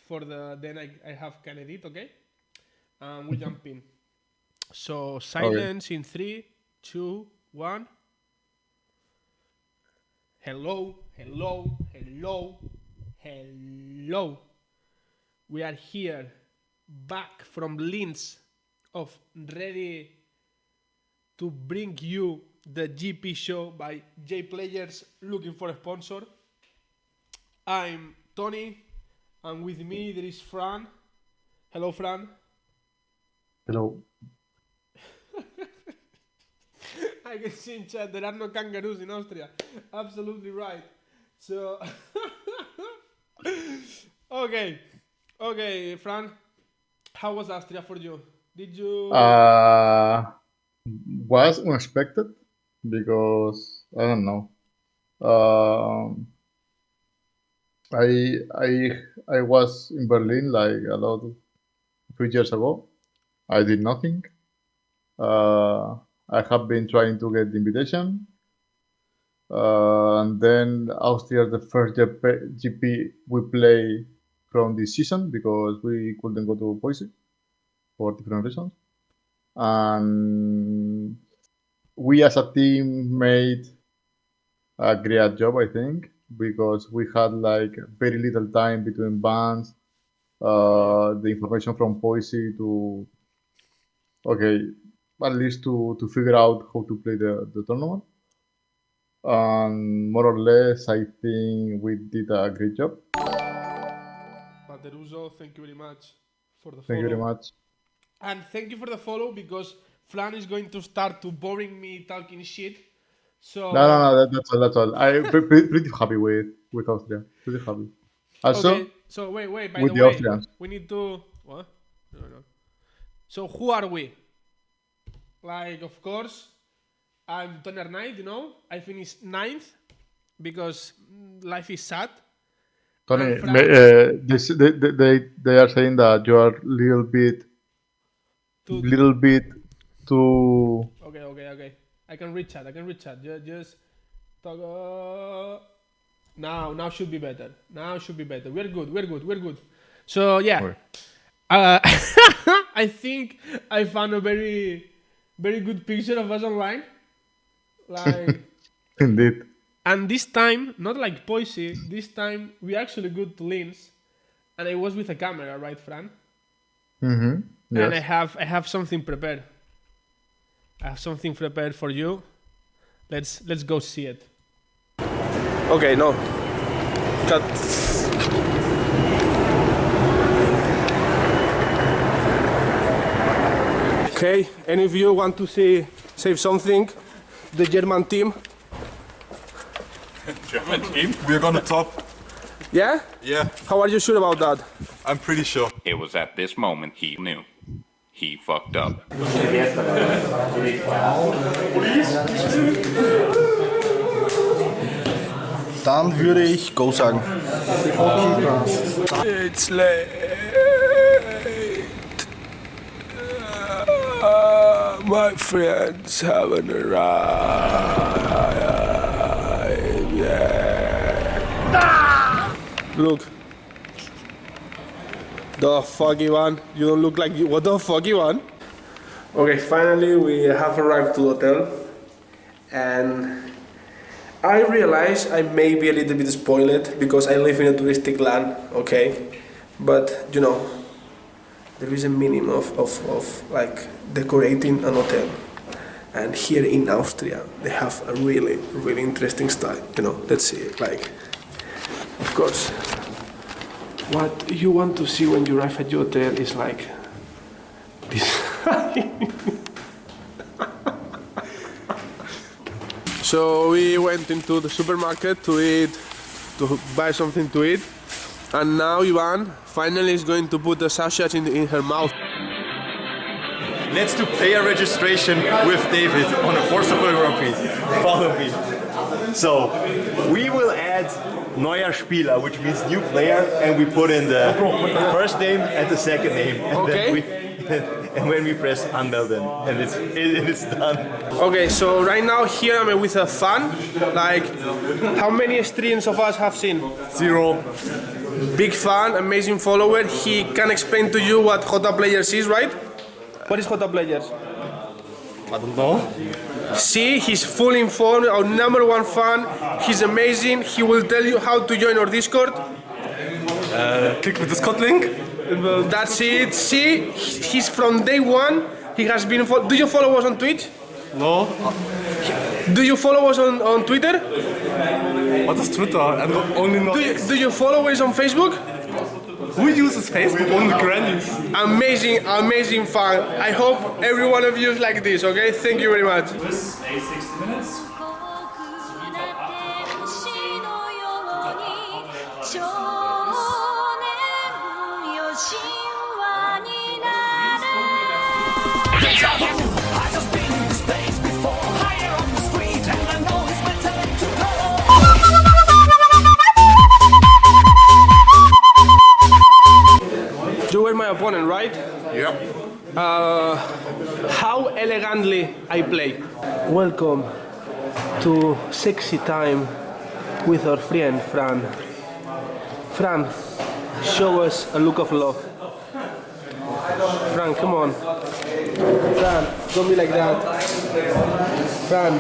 for the then I have can edit, okay? We jump in. So silence in 3, 2, 1. Hello, hello, hello, hello. We are here, back from Linz, ready to bring you the GP show by J Players looking for a sponsor. I'm Tony, and with me there is Fran. Hello, Fran. Hello. I can see in chat there are no kangaroos in Austria. Absolutely right. So, okay, Fran. How was Austria for you? Did you? Was unexpected because I don't know. I was in Berlin like a lot of 3 years ago. I did nothing. I have been trying to get the invitation. And then Austria, the first GP we play from this season because we couldn't go to Boise for different reasons. And we as a team made a great job, I think, because we had like very little time between bands, the information from Boise to, at least to figure out how to play the tournament. And more or less, I think we did a great job. Pateruso, thank you very much for the follow. Thank you very much. And thank you for the follow because Fran is going to start to boring me talking shit. So No, that's all. I'm pretty happy with Austria. Pretty happy. Also, okay, so wait. By with the the way, Austrians. we need to what? No. So who are we? Like, of course, I'm Toner Knight. You know, I finished 9th because life is sad. Tony, And Fran- they are saying that you are little bit too. Okay. I can reach chat. Just talk. Now should be better. We're good. So yeah, I think I found a very, very good picture of us online. Like, Indeed. and this time, not like Boise. This time we actually go to Linz, and I was with a camera, right, Fran? Mm-hmm. Yes. And I have something prepared. I have something prepared for you. Let's go see it. Okay, no. Cut. Okay, any of you want to save something? The German team? German team? We're gonna top. Yeah? Yeah, How are you sure about that? I'm pretty sure. It was at this moment he knew. He fucked up. Dann würde ich Go sagen. It's late. My friends haven't arrived yet. Look. The foggy one. You don't look like you. What the foggy one? Okay, finally we have arrived to the hotel. And I realize I may be a little bit spoiled because I live in a touristic land, okay? But, you know, there is a meaning of like decorating an hotel. And here in Austria, they have a really, really interesting style, you know, let's see it, like, of course. What you want to see when you arrive at your hotel is like this. So we went into the supermarket to buy something to eat, and now Ivan finally is going to put the sausage in her mouth. Let's do player registration with David on a Forcible Grand Prix. Follow me. So, we will add neuer Spieler, which means new player, and we put in the first name and the second name. And Okay. and when we press anmelden, and it's done. Okay, so right now here I'm with a fan. Like, how many streams of us have seen? 0. Big fan, amazing follower. He can explain to you what J Players is, right? What is J Players? I don't know. See, he's fully informed, our #1 fan. He's amazing. He will tell you how to join our Discord. Click the Discord link. That's it. See, he's from day one. He has been. Do you follow us on Twitch? No. Do you follow us on Twitter? What is Twitter? I don't only know. Do you follow us on Facebook? Who uses Facebook? Only grannies. Amazing, amazing fan. I hope every one of you is like this, okay? Thank you very much. A 60 minutes. 少年よ神話になる Deja vu, I just been in space before. Higher on the street, and I know it's my time to go. You were my opponent, right? Yeah. How elegantly I play. Welcome to sexy time with our friend Fran. Fran, show us a look of love. Fran, come on. Fran, don't be like that. Fran.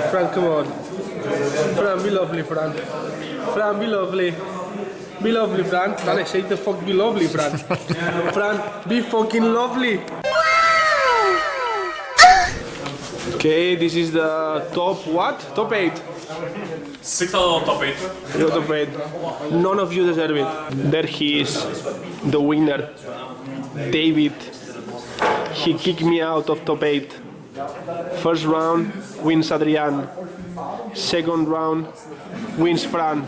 Fran, come on. Fran, be lovely, Fran. Fran, be lovely. Be lovely, Fran. Fran, I say the fuck be lovely, Fran. Fran, be fucking lovely. Okay, this is the top what? Top 8. 6 out of top 8. You're top 8. None of you deserve it. There he is, the winner. David. He kicked me out of top 8. First round wins Adrian. Second round wins Fran.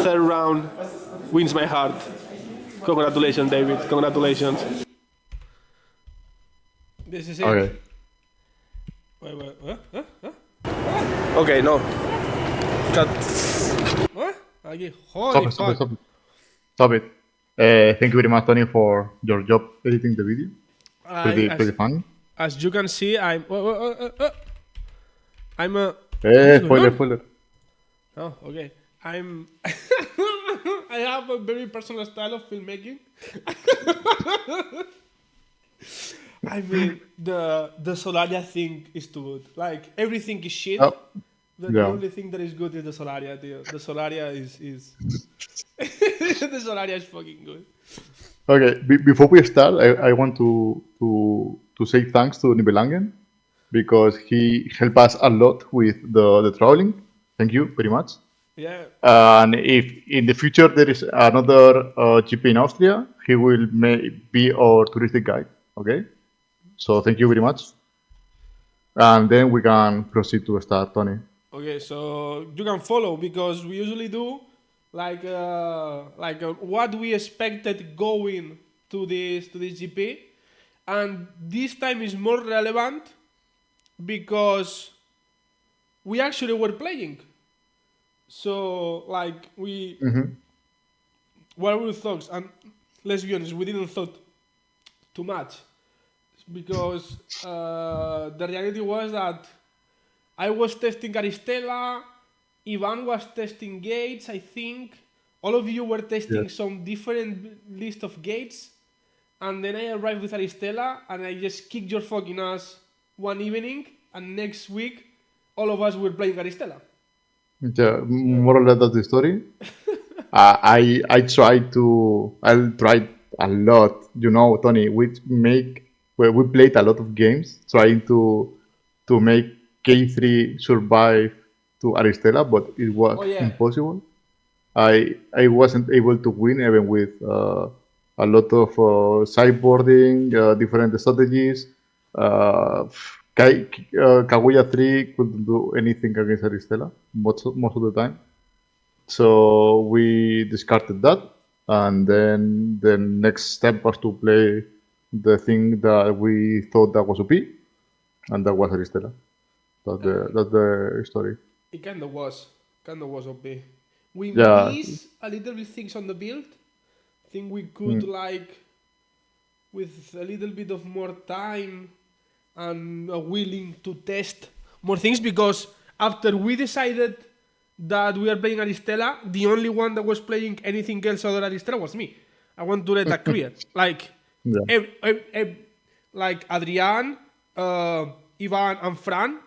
Third round wins my heart. Congratulations, David. Congratulations. This is it. Okay. Wait. Okay, no. Cut. What? Okay, holy fuck. Stop it. Thank you very much, Tony, for your job editing the video. Pretty fun. As you can see, I'm a. Spoiler. Oh, okay. I'm. I have a very personal style of filmmaking. I mean, the Solaria thing is too good. Like, everything is shit. Oh, The only thing that is good is the Solaria, dude. The Solaria is the Solaria is fucking good. Okay, before we start, I want to say thanks to Nibelangen because he helped us a lot with the traveling. Thank you very much. Yeah. And if in the future there is another GP in Austria, he will be our touristic guide. Okay? So thank you very much. And then we can proceed to start, Tony. Okay, so you can follow because we usually do like what we expected going to this GP, and this time is more relevant because we actually were playing. So like we thoughts, and let's be honest, we didn't thought too much because the reality was that I was testing Aristella, Ivan was testing gates, I think. All of you were testing some different list of gates. And then I arrived with Aristella and I just kicked your fucking ass one evening. And next week, all of us were playing Aristella. Yeah, more or less that's the story. I tried a lot, Tony. We played a lot of games trying to make K3 survive to Aristella, but it was impossible. I wasn't able to win even with a lot of sideboarding, different strategies. Kaguya 3 couldn't do anything against Aristella most of the time. So we discarded that, and then the next step was to play the thing that we thought that was OP, and that was Aristella. That's the story. It kind of was OP. We missed a little bit things on the build. Think we could with a little bit of more time and willing to test more things, because after we decided that we are playing Aristella, the only one that was playing anything else other than Aristella was me. I want to let that clear. Like, Yeah. like Adrian, Ivan, and Fran,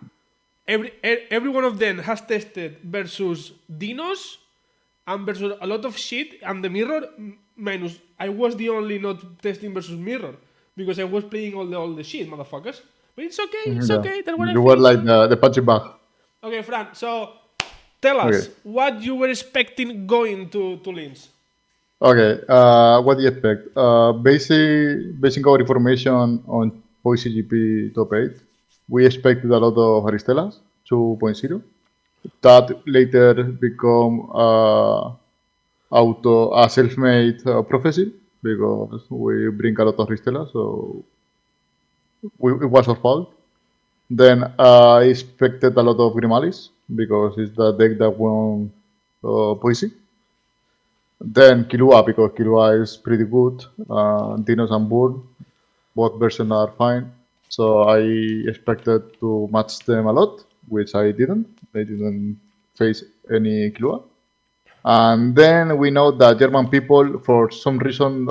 every one of them has tested versus Dinos and versus a lot of shit, and the mirror minus. I was the only not testing versus mirror because I was playing all the shit, motherfuckers. But it's okay, it's Yeah. okay. That's what I You were feel. like the punching bag. Okay, Fran. So tell us Okay. what you were expecting going to Linz. Okay, what do you expect? Basing our information on PoeCGP top 8, we expected a lot of Aristelas 2.0. That later become a self-made prophecy because we bring a lot of Aristelas, so it was our fault. Then I expected a lot of Grimalis because it's the deck that won Poesy. Then Killua because Killua is pretty good. Dinos and Burn, both versions are fine. So I expected to match them a lot, which I didn't. I didn't face any Killua. And then we know that German people, for some reason,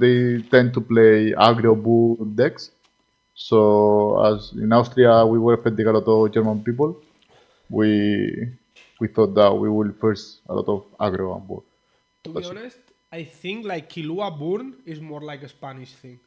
they tend to play aggro bull decks. So as in Austria, we were expecting a lot of German people. We thought that we will face a lot of aggro and bull. To be honest, I think like Kilua Burn is more like a Spanish thing.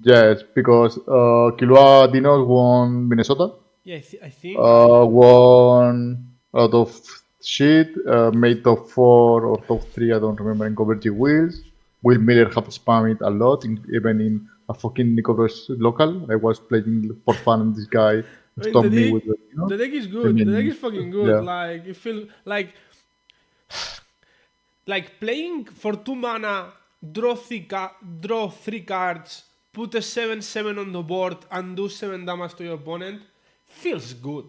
Yes, because Killua Dinos won Minnesota, Yeah, I think. won a lot of shit, made top 4 or top 3, I don't remember, in Converging Wheels. Will Miller have spammed it a lot, even in a fucking Nicolas local. I was playing for fun and this guy I mean, stopped me with the, the deck is good. I The deck mean, is fucking good. yeah. Like, it feel like playing for 2 mana, draw 3 cards, put a 7/7 on the board, and do 7 damage to your opponent feels good.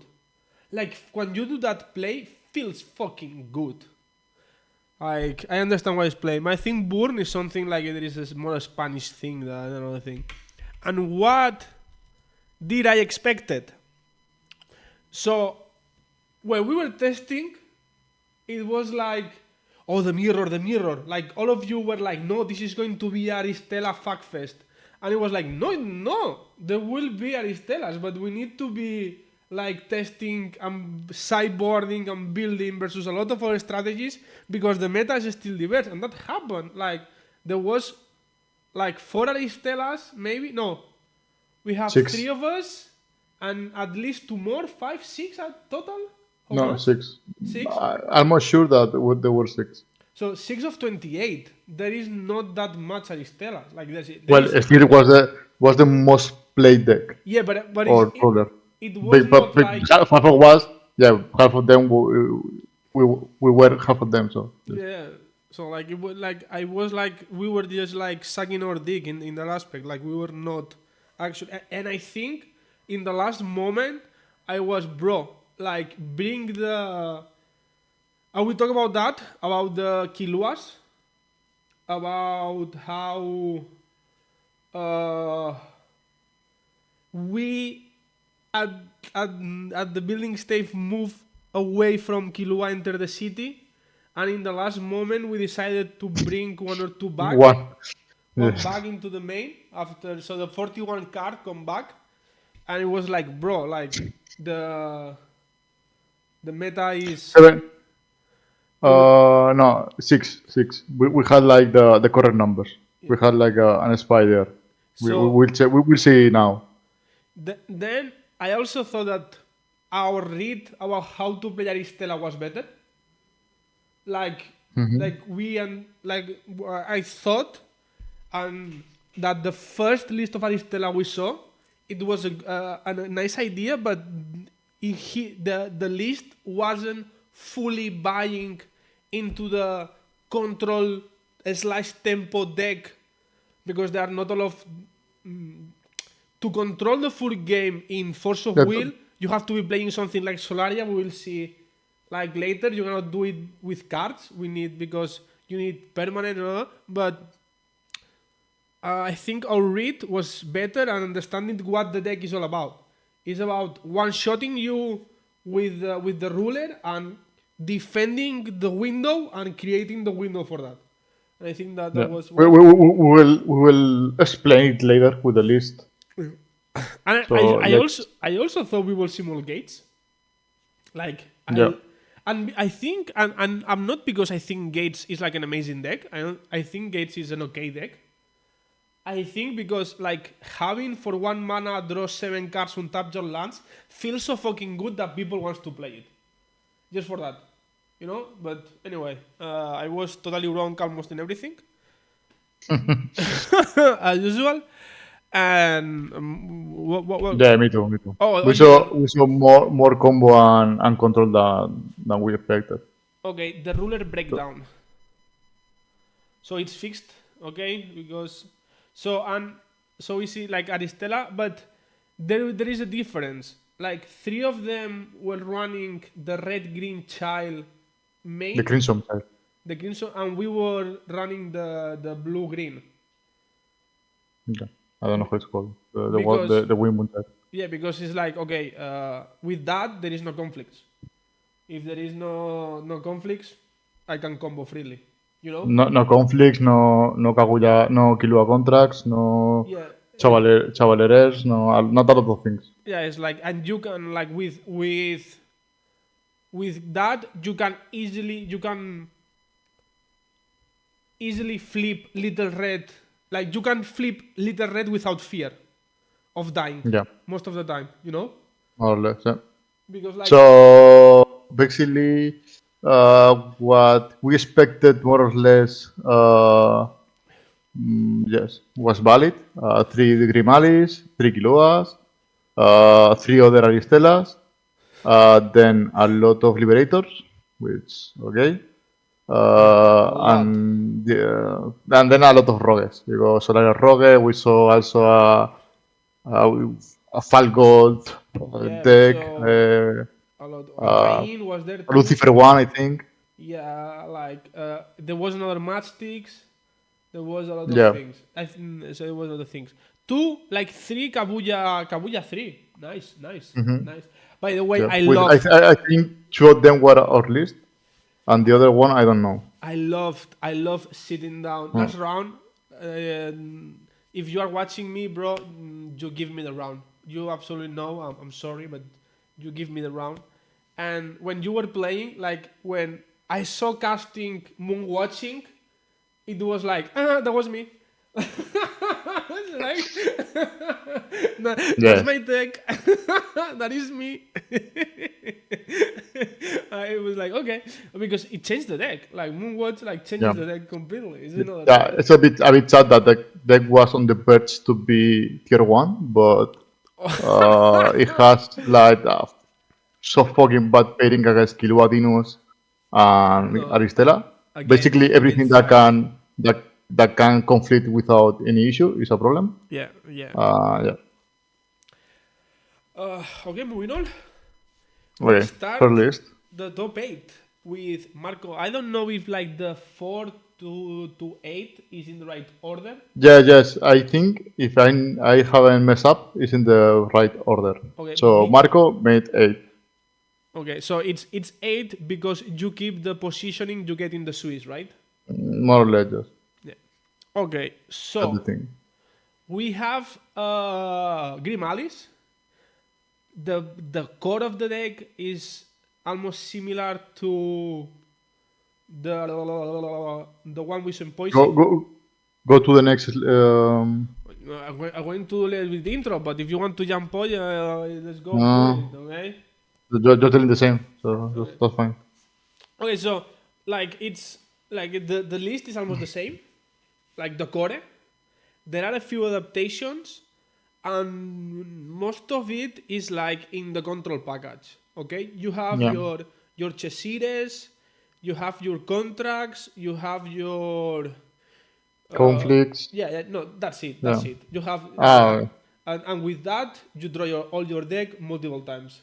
Like, when you do that play, feels fucking good. Like, I understand why it's playing. I think Burn is something like it is more a Spanish thing than another thing. And what did I expected? So, when we were testing, it was like, oh, the mirror. Like, all of you were like, no, this is going to be Aristella Fuckfest. And it was like, no, there will be Aristellas, but we need to be like testing and sideboarding and building versus a lot of other strategies because the meta is still diverse. And that happened. Like, there was like 4 Aristellas, maybe? No. We have 6. 3 of us and at least 2 more, 5, 6 at total? How No, much? 6. 6? I'm not sure that there were 6. So 6 of 28. There is not that much Aristellas. Like there Well, is, still was the most played deck yeah, but or roller. it was not like half of was, yeah, half of them we were half of them. So yeah. So like it was like I was like we were just like sucking our dick in that aspect. Like we were not actually. And I think in the last moment I was like bring the. Are we talk about that? About the Kiluas? About how we at the building stage move away from Kilua, enter the city, and in the last moment we decided to bring 1 or 2 back. one. One back into the main after, so the 41 card come back, and it was like, like the meta is 7. No, 6. We had like the correct numbers. We had like an spider. We So- will check. We will see now. Then I also thought that our read about how to play Aristella was better. Like we and like I thought, and that the first list of Aristella we saw, it was a nice idea, but the list wasn't fully buying into the control / tempo deck because there are not a lot of to control the full game in Force of That's- Will. You have to be playing something like Solaria. We will see like later. You cannot do it with cards. Because you need permanent. But I think our read was better and understanding what the deck is all about. It's about one-shotting you with the ruler and defending the window and creating the window for that. And I think that Yeah. was. We will explain it later with the list. And So I also thought we will simulate gates. Like Yeah. I think and I'm not because I think Gates is like an amazing deck. I think Gates is an okay deck. I think because like having for 1 mana draw 7 cards untap your lands feels so fucking good that people wants to play it. Just for that. You know? But anyway, I was totally wrong almost in everything. As usual. And what Yeah, me too. Oh, we saw more combo and control than we expected. Okay, the ruler breakdown. So it's fixed, okay? Because so we see like Aristella, but there is a difference. Like 3 of them were running the red green child main, The Crimson side. the crimson, and we were running the blue green. Okay. I don't know how it's called. Because- The Wimbledon side. Yeah, because it's like okay, with that there is no conflicts. If there is no conflicts, I can combo freely. You know? No conflicts, no Kaguya, no Killua contracts, no Yeah. Chavaleres, no not a lot of things. Yeah, it's like, and you can like with that you can easily flip little red. Like you can flip little red without fear of dying. Yeah, Most of the time, you know, more or less. Yeah. because like So basically, what we expected more or less, yes, was valid. 3 Degree Malice, 3 Kiloas, 3 other Aristellas, then a lot of Liberators, which okay, and then a lot of Rogues because Solar Rogue. We saw also a Falgold Yeah, deck. so- a lot. Cain was there too. Lucifer 1, I think. Yeah, like there was another matchsticks. There was a lot of Yeah. things. I think so. There was other things. 2, like 3 Kabuya 3. Nice. By the way, Yeah. I With- love. I think 2 of them were our list, and the other one I don't know. I love sitting down. Last round, if you are watching me, bro, you give me the round. You absolutely know. I'm sorry, but you give me the round. And when you were playing, like when I saw casting Moon Watching, it was like, that was me. Like, that's my deck. That is me. I was like, okay, because it changed the deck. Like Moonwatch, like changes the deck completely. It's another Yeah, it's a bit sad that the deck was on the verge to be tier 1, but it has like so fucking bad pairing against Killua Dinus and No. Aristella. Against- Basically, everything against that can conflict without any issue is a problem. Yeah. Yeah. Okay, moving on. Okay, Start first list. the top 8 with Marco. I don't know if like the 4 to 8 is in the right order. Yes. I think if I haven't messed up, it's in the right order. Okay, So me- Marco made 8. Okay, so it's 8 because you keep the positioning you get in the Swiss, right? More or less, just Yeah. Okay, so everything. we have Grim Alice. The core of the deck is almost similar to the one with some poison. Go to the next. I'm going to do with the intro, but if you want to jump on, let's go. No. Do it, okay. You're telling the same, so that's fine. Okay, so like it's like the list is almost the same, like the core. There are a few adaptations, and most of it is like in the control package. Okay, you have Yeah. your Cheshires, you have your contracts, you have your Conflicts. no, that's it. That's Yeah. it. You have Ah. and with that you draw all your deck multiple times,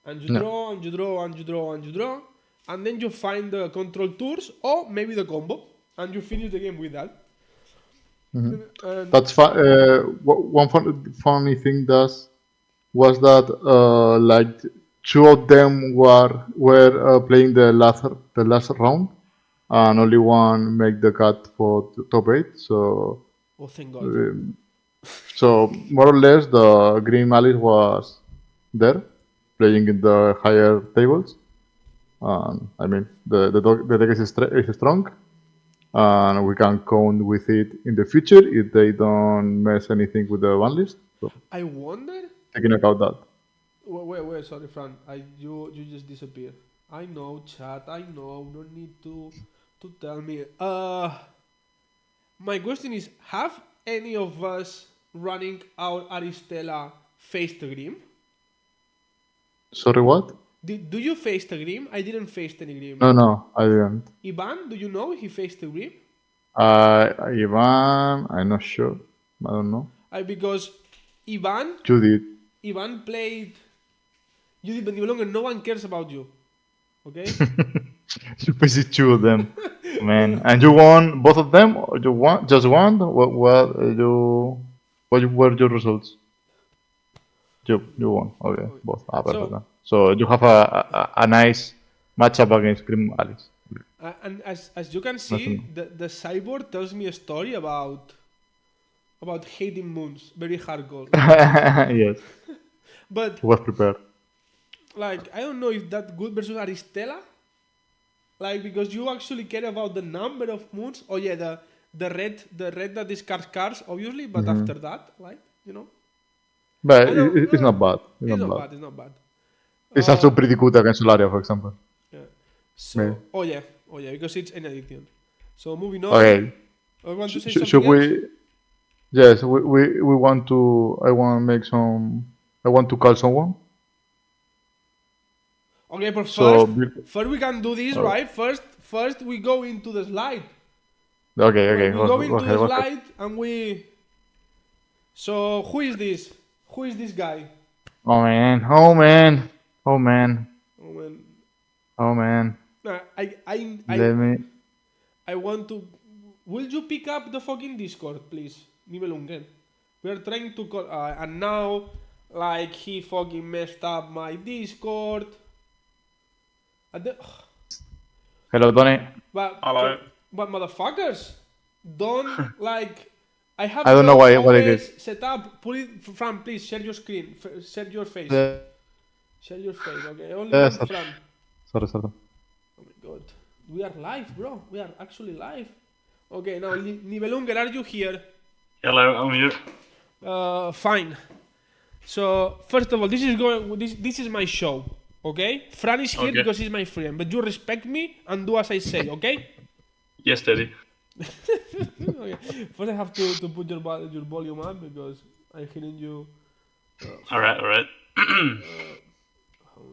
and you Yeah. draw and you draw and you draw and you draw, and then you find the control tours or maybe the combo, and you finish the game with that. And That's fun. One funny thing was that like two of them were playing the last round, and only one make the cut for top 8. So Oh, thank God. more or less the green Alice was there playing in the higher tables. I mean the deck is strong, and we can count with it in the future if they don't mess anything with the ban list. So I wonder. taking account that. Wait, sorry, Fran. You just disappeared. I know, chat. I know. No need to tell me. My question is: have any of us running out Aristella faced the Grim? Sorry, what? Do you face the Grim? I didn't face any Grim. No, I didn't. Ivan, do you know he faced the Grim? Ivan, I'm not sure. I don't know. Because Ivan You did. played. You did, but no longer. No one cares about you. Okay. You faced two of them, man, and you won both of them. Or you won just one. What were your results? You won. Okay, both. Perfect. So you have a nice matchup against Grim Alice. And as you can see, the cyborg tells me a story about hating moons, very hardcore. Yes, But he was prepared. like, I don't know if that good versus Aristella. Like, because you actually care about the number of moons. Oh yeah, the red that discards cards, obviously. But after that, like, you know, But I know, it's not bad. it's not bad. It's not bad. It's also pretty good against Solaria, for example. Yeah. So Maybe. oh yeah, because it's an addiction. So moving on. Okay. I want to say Should something else. we? Yes, we want to. I want to make some. I want to call someone. Okay, but So, first we can do this, right? First we go into the slide. Okay. We go into the slide and we. So who is this? Who is this guy? Oh man. Oh man. Nah, Let me. I want to. Will you pick up the fucking Discord, please, Nibelungen? We are trying to call, and now, like, he fucking messed up my Discord. Hello, Tony. But Hello. but motherfuckers, don't like. I have I don't know your what it OBS is. set up. Put it, Fran. Please share your screen. Share your face. Share your face. Okay, only one Fran. Sorry. Oh my god, we are live, bro. We are actually live. Okay, now Nibelungen, are you here? Hello, I'm here. Fine. So first of all, this is my show. Okay, Fran is here Okay. because he's my friend. But you respect me and do as I say. Okay. Yes, Daddy. Okay. First, I have to put your volume up because I'm hearing you. Alright. Oh,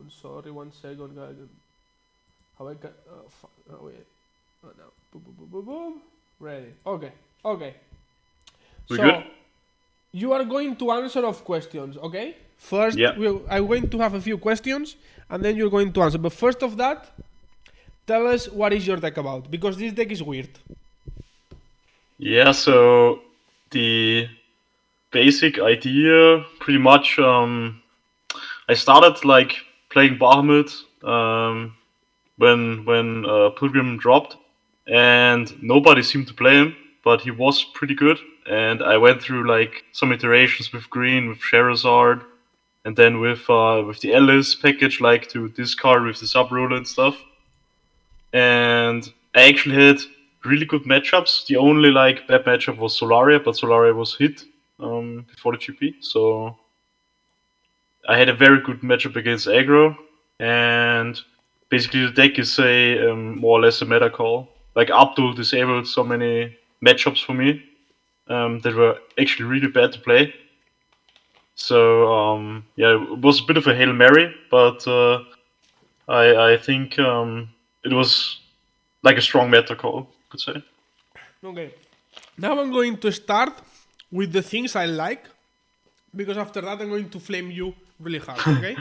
sorry, 1 second, guys. How I can? Oh wait. Oh no. Boom. Ready. Okay. We So good? you are going to answer of questions. Okay. First, Yeah. I'm going to have a few questions, and then you're going to answer. But first of that, tell us what is your deck about, because this deck is weird. Yeah, so the basic idea, pretty much, I started like playing Bahamut when Pilgrim dropped, and nobody seemed to play him, but he was pretty good. And I went through like some iterations with Green, with Charizard, and then with the Ellis package, like to discard with the sub ruler and stuff. And I actually had really good matchups. The only like bad matchup was Solaria, but Solaria was hit before the GP, so I had a very good matchup against aggro. And basically, the deck is a more or less a meta call. Like Abdul disabled so many matchups for me that were actually really bad to play. So yeah, it was a bit of a Hail Mary, but I think it was like a strong meta call, I could say. Okay. Now I'm going to start with the things I like, because after that I'm going to flame you really hard, okay?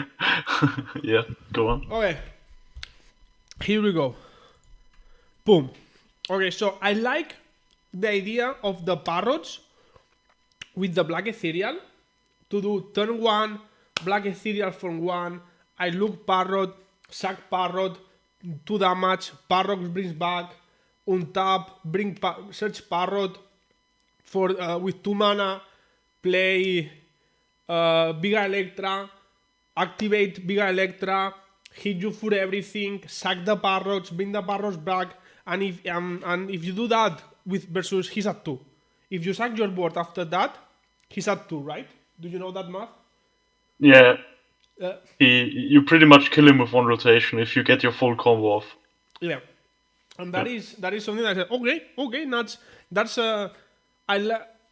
Yeah, go on. Okay. Here we go. Boom. Okay, so I like the idea of the parrots with the black ethereal to do turn 1, black ethereal from 1, I look Parrot, sack Parrot, 2 damage, Parrot brings back, untap, search Parrot for with 2 mana, play Bigger Electra, activate Bigger Electra, hit you for everything, sack the Parrots, bring the Parrots back, and if you do that with versus he's at 2. If you sack your board after that, he's at 2, right? Do you know that math? Yeah. You pretty much kill him with 1 rotation if you get your full combo off. Yeah, and that is something that I said. Okay, that's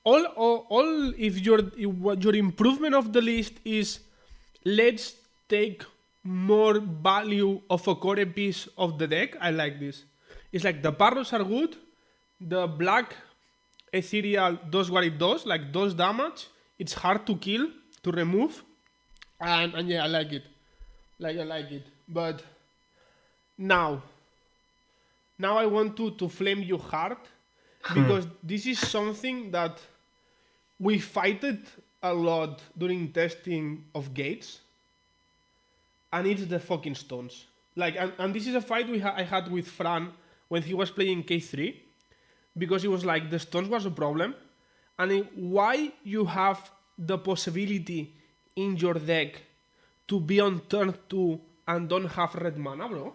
all. If your improvement of the list is let's take more value of a core piece of the deck. I like this. It's like the Parrots are good, the black ethereal does what it does, like does damage. It's hard to kill, to remove, and yeah, I like it. I like it. But now I want to flame you hard because this is something that we fighted a lot during testing of gates, and it's the fucking stones. Like, and this is a fight I had with Fran when he was playing K3, because he was like, the stones was a problem, and why you have the possibility in your deck to be on turn 2 and don't have red mana, bro?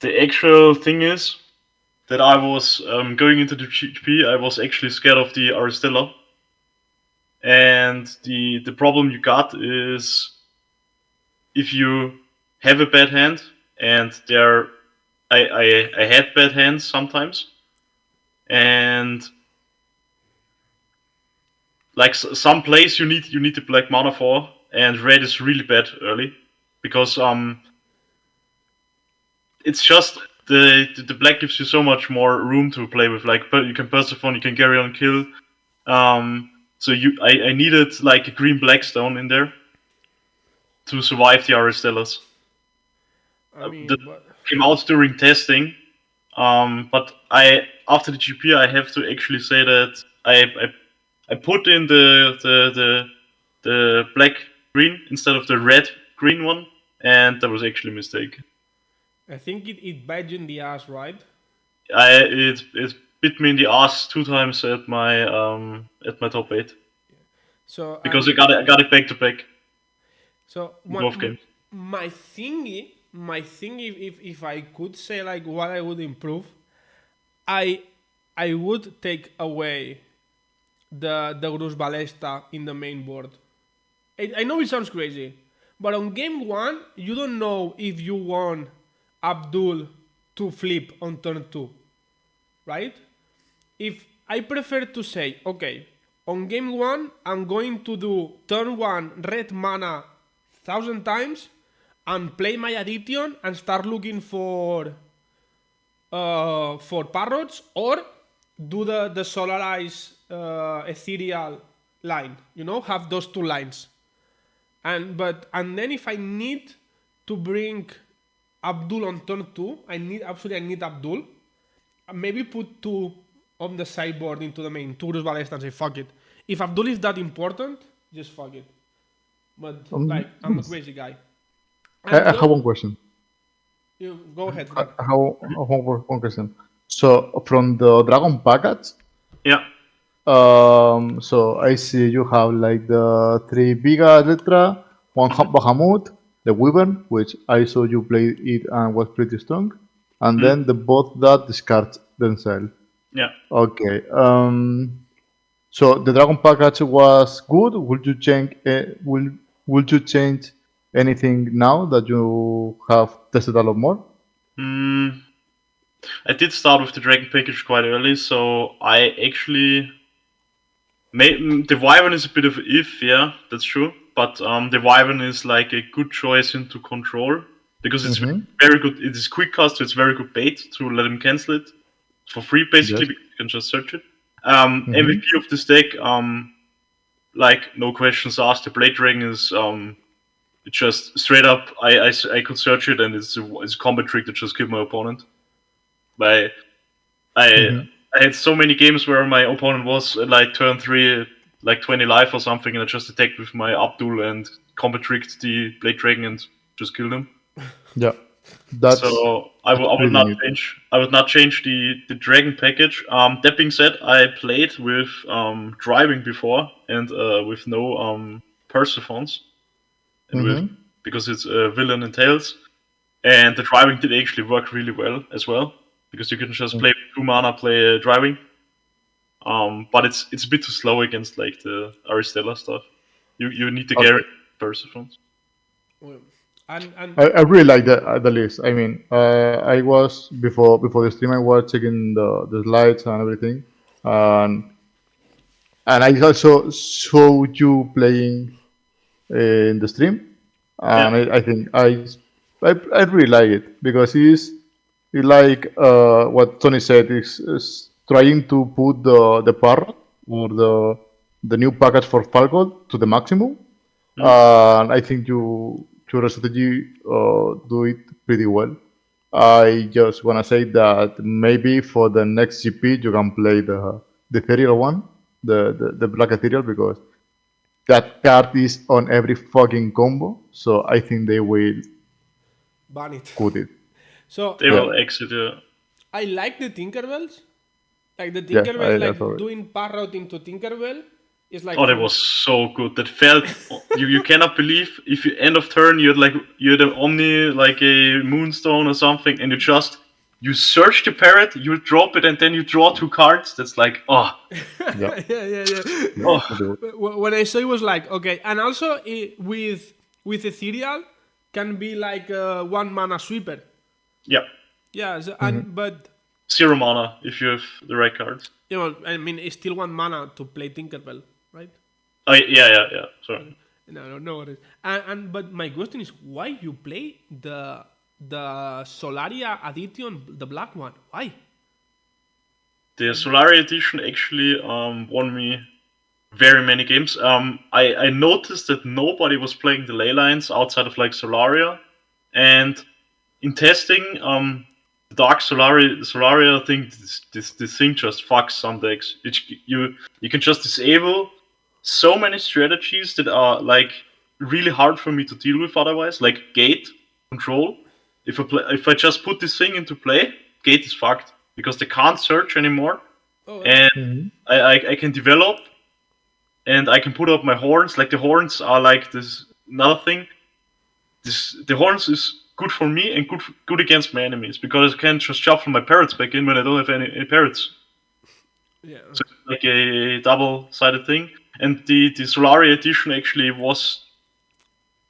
The actual thing is that I was going into the GP, I was actually scared of the Aristella. And the problem you got is if you have a bad hand, and I had bad hands sometimes, and like some plays you need the black mana for, and red is really bad early because it's just the black gives you so much more room to play with. Like, you can Persephone, you can carry on kill. So I needed like a green blackstone in there to survive the Aristellas. I mean, that came out during testing. But after the GP, I have to actually say that I put in the black green instead of the red green one, and that was actually a mistake. I think it bit you in the ass, right? It bit me in the ass 2 times at my top 8. So because I got it back to back. So both games. My thing, if I could say like what I would improve, I would take away the Grus Ballesta in the main board. I know it sounds crazy, but on game 1 you don't know if you want Abdul to flip on turn 2, right? If I prefer to say, okay, on game 1 I'm going to do turn 1 red mana 1,000 times and play my Addition and start looking for Parrots, or do the Solarize Ethereal line, have those 2 lines. And then if I need to bring Abdul on turn 2, I need Abdul. Maybe put 2 on the sideboard into the main, 2 Grus Ballesta, and say fuck it. If Abdul is that important, just fuck it. But I'm a crazy guy. I have one question. You go ahead. I have one question. So from the Dragon package, yeah. So I see you have like the 3 Biga Electra, 1 Bahamut, the Wyvern, which I saw you play it and was pretty strong, and then the both that discards themselves. Yeah. Okay. So the Dragon package was good. Would you change? Would you change anything now that you have tested a lot more? I did start with the Dragon package quite early, so I actually the Wyvern is a bit of an if, yeah, that's true. But the Wyvern is like a good choice into control because it's very good. It is quick cast, so it's very good bait to let him cancel it for free, basically. Because you can just search it. MVP of this deck, like no questions asked. The Blade Dragon is just straight up. I could search it, and it's a combat trick to just kill my opponent. I had so many games where my opponent was at like turn 3 like 20 life or something, and I just attacked with my Abdul and combat tricked the Blade Dragon and just killed him. Yeah, that's So I would pretty not neat. change. I would not change the dragon package. That being said, I played with driving before and with no Persephones, and with Mhm. because it's a villain and tails, and the driving did actually work really well as well because you can just play with 2 mana, play driving. But it's a bit too slow against like the Aristella stuff. You need to Okay. carry Persephones. Well, and I really like the list. I mean, I was before the stream. I was checking the slides and everything, and I also saw you playing in the stream, and Yeah. I think I really like it because it's like what Tony said is trying to put the parrot or the new package for Falcon to the maximum, and I think your strategy do it pretty well. I just wanna say that maybe for the next GP you can play the ethereal one, the black ethereal, because that card is on every fucking combo. So I think they will ban it. cut it. So They Yeah. will exit. I like the Tinkerbells. Like the Yeah, Tinkerbells, I like saw it. doing parrot into Tinkerbell is like. Oh, that was so good. That felt you cannot believe if you end of turn you had an Omni like a Moonstone or something, and you search the parrot, you drop it, and then you draw 2 cards. That's like Yeah. yeah. oh When I saw it, was like okay, and also with Ethereal can be like a 1 mana sweeper. yeah, Yeah, so, and but 0 mana if you have the right cards. you know, I mean, it's still 1 mana to play Tinkerbell, right? Oh yeah. Sorry. No worries. And but my question is, why you play the Solaria Addition, the black one? Why? The Solari edition actually won me very many games. I noticed that nobody was playing the ley lines outside of like Solaria, and in testing, the Dark Solaria thing, this thing just fucks some decks. You can just disable so many strategies that are like really hard for me to deal with otherwise, like gate control. If I just put this thing into play, gate is fucked because they can't search anymore, and I can develop, and I can put up my horns. Like the horns are like this another thing. The horns is good for me and good against my enemies because I can just shuffle my parrots back in when I don't have any parrots. Yeah. So it's like a double-sided thing. And the Solari edition actually was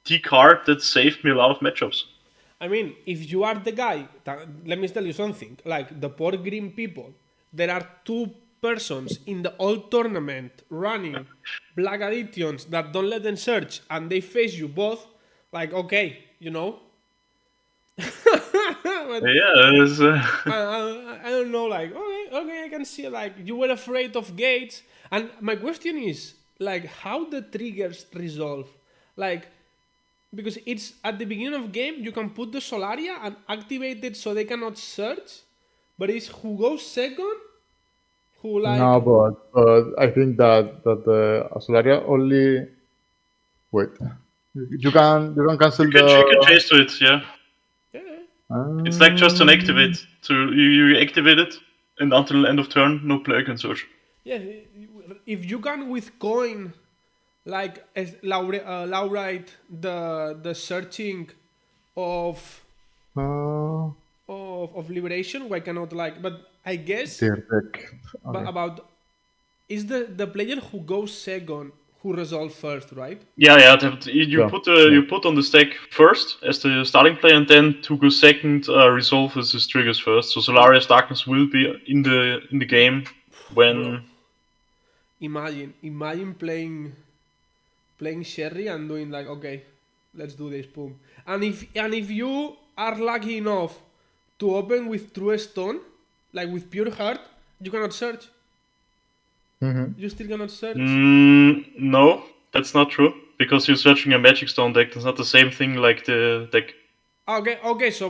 the card that saved me a lot of matchups. I mean, if you are the guy, let me tell you something. Like the poor green people, there are 2 persons in the whole tournament running black additions that don't let them search, and they face you both. Like, okay, you know. But Yeah, it's, I don't know. Like, okay, I can see. Like, you were afraid of gates, and my question is, like, how the triggers resolve, like. Because it's at the beginning of game, you can put the Solaria and activate it so they cannot search. But it's who goes second, who like. No, but I think that the Solaria only wait. You can cancel you can the. chase to it, yeah. It's like just an activate. So you activate it, and until end of turn, no player can search. Yeah, if you can with coin, like Laurite, the searching of liberation, why cannot like? But I guess Dear deck. but Okay. about is the player who goes second who resolve first, right? Yeah. You Yeah. you put on the stack first as the starting player, and then to go second resolve his triggers first. So Solaria's Darkness will be in the game when. Imagine playing Sherry and doing like, okay, let's do this, boom. And if you are lucky enough to open with True Stone, like with Pure Heart, you cannot search. You still cannot search. No, that's not true because you're searching a Magic Stone deck. That's not the same thing like the deck. Okay, so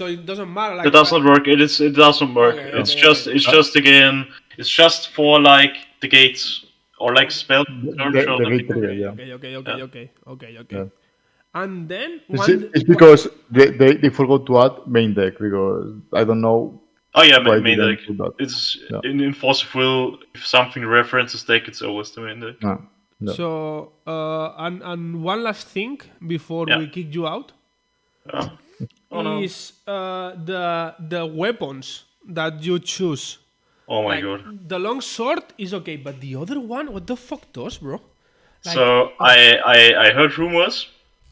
it doesn't matter. Like It does not work. It doesn't work. Okay, it's okay, just okay. it's just again. It's just for like the gates or like spell turn The shot. I think. victory, yeah. Okay. Yeah. And then It's because they forgot to add main deck because I don't know Oh yeah, why main they deck. didn't do that. It's Yeah. in Force Will. If something references deck, it's always the main deck. No, no. So and one last thing before Yeah. we kick you out Yeah. Oh no. is the weapons that you choose. Oh my Like, god. the long sword is okay, but the other one, what the fuck does, bro? Like, So I heard rumors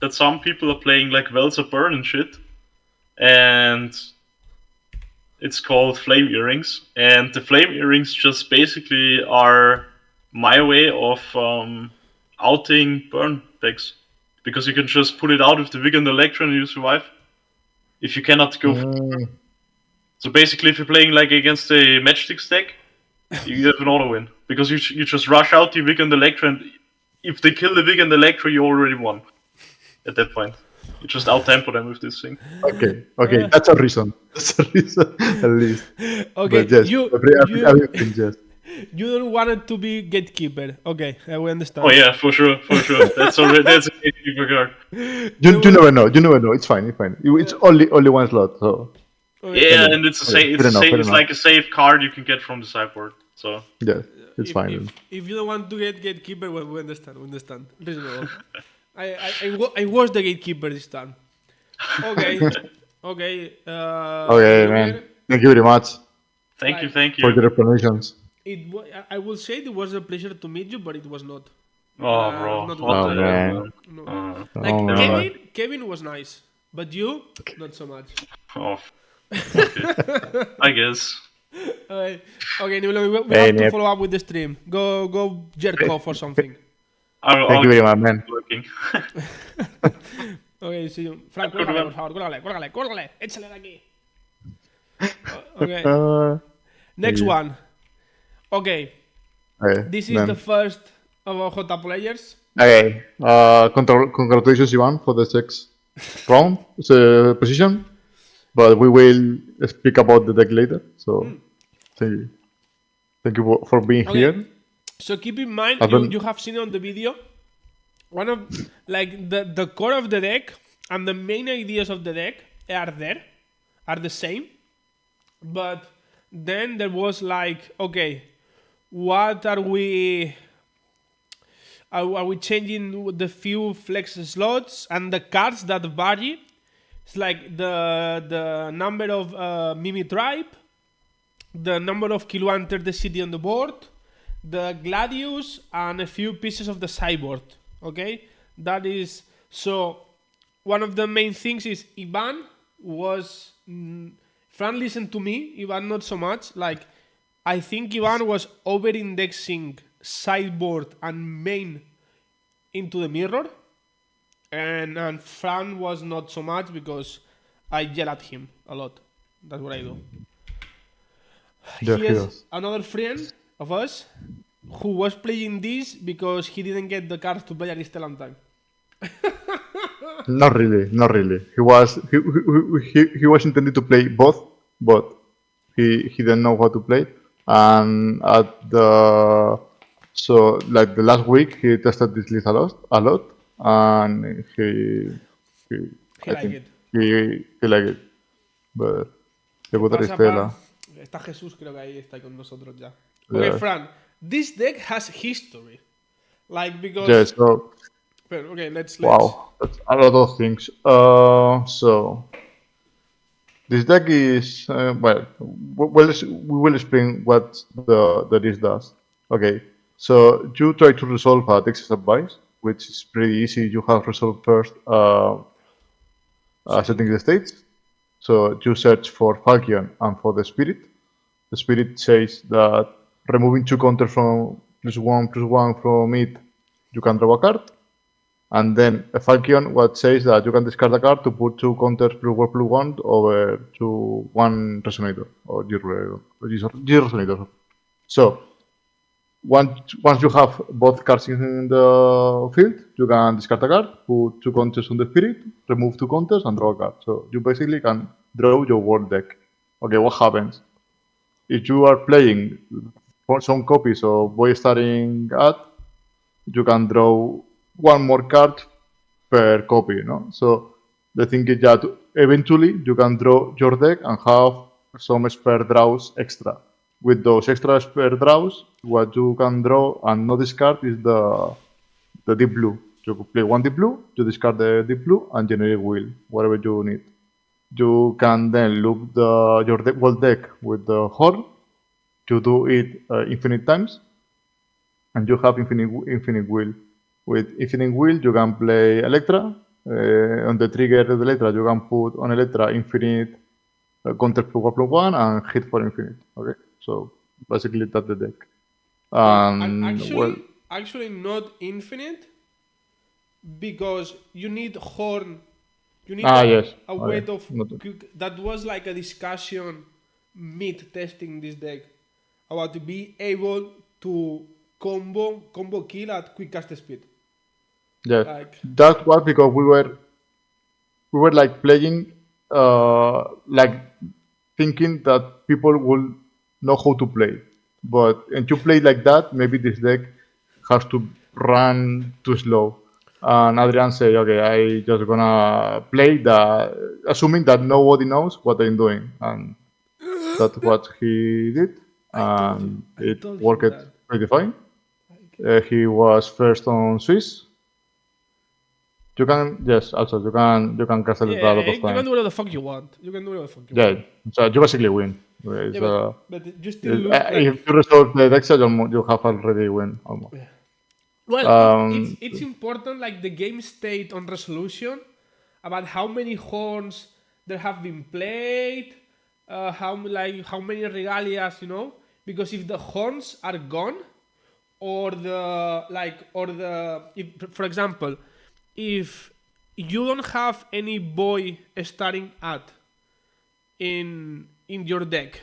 that some people are playing like Wells of Burn and shit, and it's called Flame Earrings, and the Flame Earrings just basically are my way of outing burn decks, because you can just put it out with the Wig and the Electro and you survive. If you cannot go, so basically, if you're playing like against a Matchsticks deck, you have an auto win because you just rush out the Wig and the Electro, and if they kill the Wig and the Electro, you already won. At that point, you just out tempo them with this thing. Okay, that's a reason. That's a reason, at least. okay, But yes, everything, yes. you don't want it to be gatekeeper. Okay, I will understand. Oh yeah, for sure. That's already that's a gatekeeper card. You never know. It's fine. It's only one slot. So Yeah, and it's a safe. fair enough. It's like a safe card you can get from the sideboard. So yeah, it's fine. If you don't want to get gatekeeper, well, we understand. Reasonable. I was the gatekeeper this time. Okay. Okay, Ruben, man. Thank you very much thank you. for your explanations. I will say it was a pleasure to meet you, but it was not. Oh, bro. not What Oh, the man. hell, No. man? Like Oh, man. Kevin was nice, but you not so much. Oh, okay. I guess. Okay, Niblo, we Hey, have to Nib. follow up with the stream. Go jerk off or something. Thank you very much, man. Working. Okay, see you. Frank, cuélgale, por favor, cuélgale. Échale de aquí. Okay, next one. Okay, Okay, this is then. the first of our J players. Okay. Congratulations, Ivan, for the sixth round position. But we will speak about the deck later. So, thank you. Thank you for being Okay. here. So keep in mind, I don't- you have seen on the video, one of like the core of the deck and the main ideas of the deck are the same, but then there was like, okay, what are we? Are we changing the few flex slots and the cards that vary? It's like the number of Mimi Tribe, the number of Kilo enter the city on the board, the Gladius, and a few pieces of the sideboard. Okay, that is so. One of the main things is Ivan was. Fran listened to me. Ivan not so much. Like, I think Ivan was over-indexing sideboard and main into the mirror, and Fran was not so much because I yell at him a lot. That's what I do. Yeah, He he is does. another friend of us who was playing this because he didn't get the cards to play Aristel on time. Not really. He was intended to play both, but he didn't know how to play. And at the like the last week he tested this list a lot, and He I liked think it. he liked it. But the Butter Pasa, Estela. Está Jesús, creo que ahí está con nosotros ya. Yeah. Okay, Fran, this deck has history. Like, because... Yeah, so But, okay, let's... wow, that's a lot of things. So this deck is we will explain what the list does. Okay, so you try to resolve a Texas advice, which is pretty easy. You have resolved first setting the states. So you search for Falcon and for the Spirit. The Spirit says that removing 2 counters from +1/+1 from it, you can draw a card. And then a Falcon what says that you can discard a card to put 2 counters +1/+1 over to 1 Resonator or G Resonator. So once you have both cards in the field, you can discard a card, put 2 counters on the Spirit, remove 2 counters, and draw a card. So you basically can draw your world deck. Okay, what happens? If you are playing for some copies of boy starting at, you can draw one more card per copy, no? So the thing is that eventually you can draw your deck and have some spare draws extra. With those extra spare draws, what you can draw and not discard is the deep blue. You could play one deep blue, you discard the deep blue and generate wheel, whatever you need. You can then loop your whole deck with the horn. You do it infinite times, and you have infinite wheel. With infinite wheel, you can play Electra. On the trigger of the Electra, you can put on Electra infinite counter +1/+1 and hit for infinite. Okay, so basically that's the deck. Actually, not infinite, because you need horn. You need yes. a weight of Not- that was like a discussion mid testing this deck about to be able to combo kill at quick cast speed. Yes, Like- that was because we were like playing, like thinking that people will know how to play, but and you play like that, maybe this deck has to run too slow. And Adrian say, okay, I just gonna play that, assuming that nobody knows what I'm doing, and that's what he did, and it told him worked that. pretty fine. He was first on Swiss. You can also you can castle it a lot of you can times. do whatever the fuck you want. You can do whatever the fuck you want. Yeah, so you basically win. It's, Yeah, but you still lose. if you resolve the Dexa, you have already win almost. Well, it's important, like the game state on resolution, about how many horns there have been played, how many regalias, because if the horns are gone, or if, for example, if you don't have any boy starting at in your deck,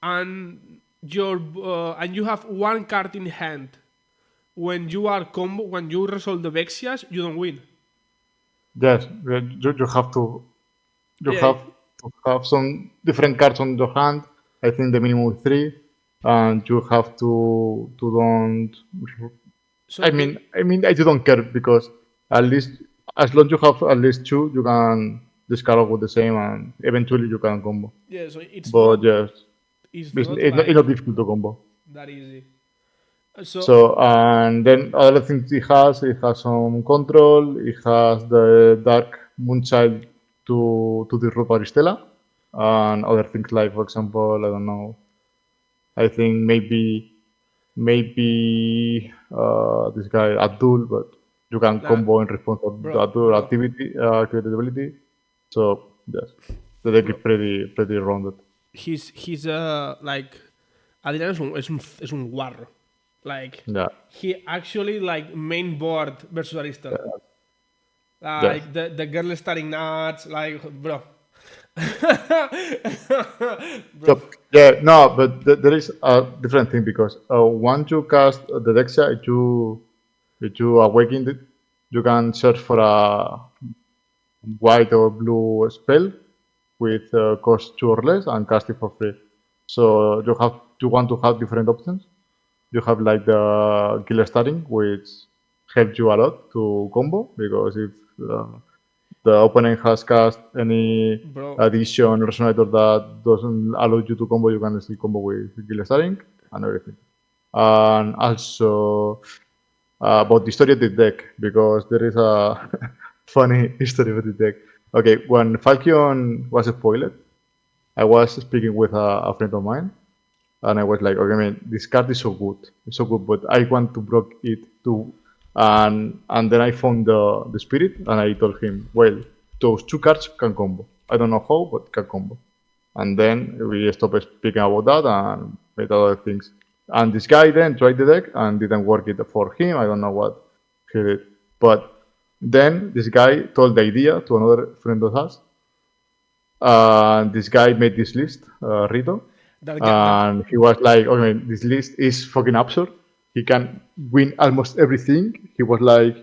and you have one card in hand. When you resolve the Vexias, you don't win. Yes, you have to Yeah. have to have some different cards on your hand. I think the minimum is 3, and you have to don't. So I mean, I don't care because at least as long as you have at least 2, you can discard all with the same, and eventually you can combo. yeah, so it's But not, yes, it's it's, not it's, like it's not difficult to combo. that easy. So and then other things it has some control. It has the Dark Moonchild to disrupt Aristella, and other things like, for example, I don't know. I think maybe this guy Abdul, but you can combo in response to the Abdul activity ability. So yes, the deck is pretty rounded. he's like Adrián es un guarro. Like Yeah. he actually like main board versus Aristella. Yes. Like the girl starting nuts, like bro. So, yeah, no, but there is a different thing because once you cast the Dexia, if you awaken it, you can search for a white or blue spell with cost 2 or less and cast it for free. So you want to have different options. You have like the killer starting, which helps you a lot to combo because if the opponent has cast any Bro. addition resonator that doesn't allow you to combo, you can still combo with killer starting and everything. And also about the story of the deck, because there is a funny history of the deck. Okay, when Falcon was spoiled, I was speaking with a friend of mine, and I was like, okay, man, this card is so good, but I want to block it too. And then I found the spirit, and I told him, well, those 2 cards can combo. I don't know how, but can combo. And then we stopped speaking about that and made other things. And this guy then tried the deck and didn't work it for him. I don't know what he did. But then this guy told the idea to another friend of us. And this guy made this list, Rito. And he was like, okay, this list is fucking absurd. He can win almost everything. He was like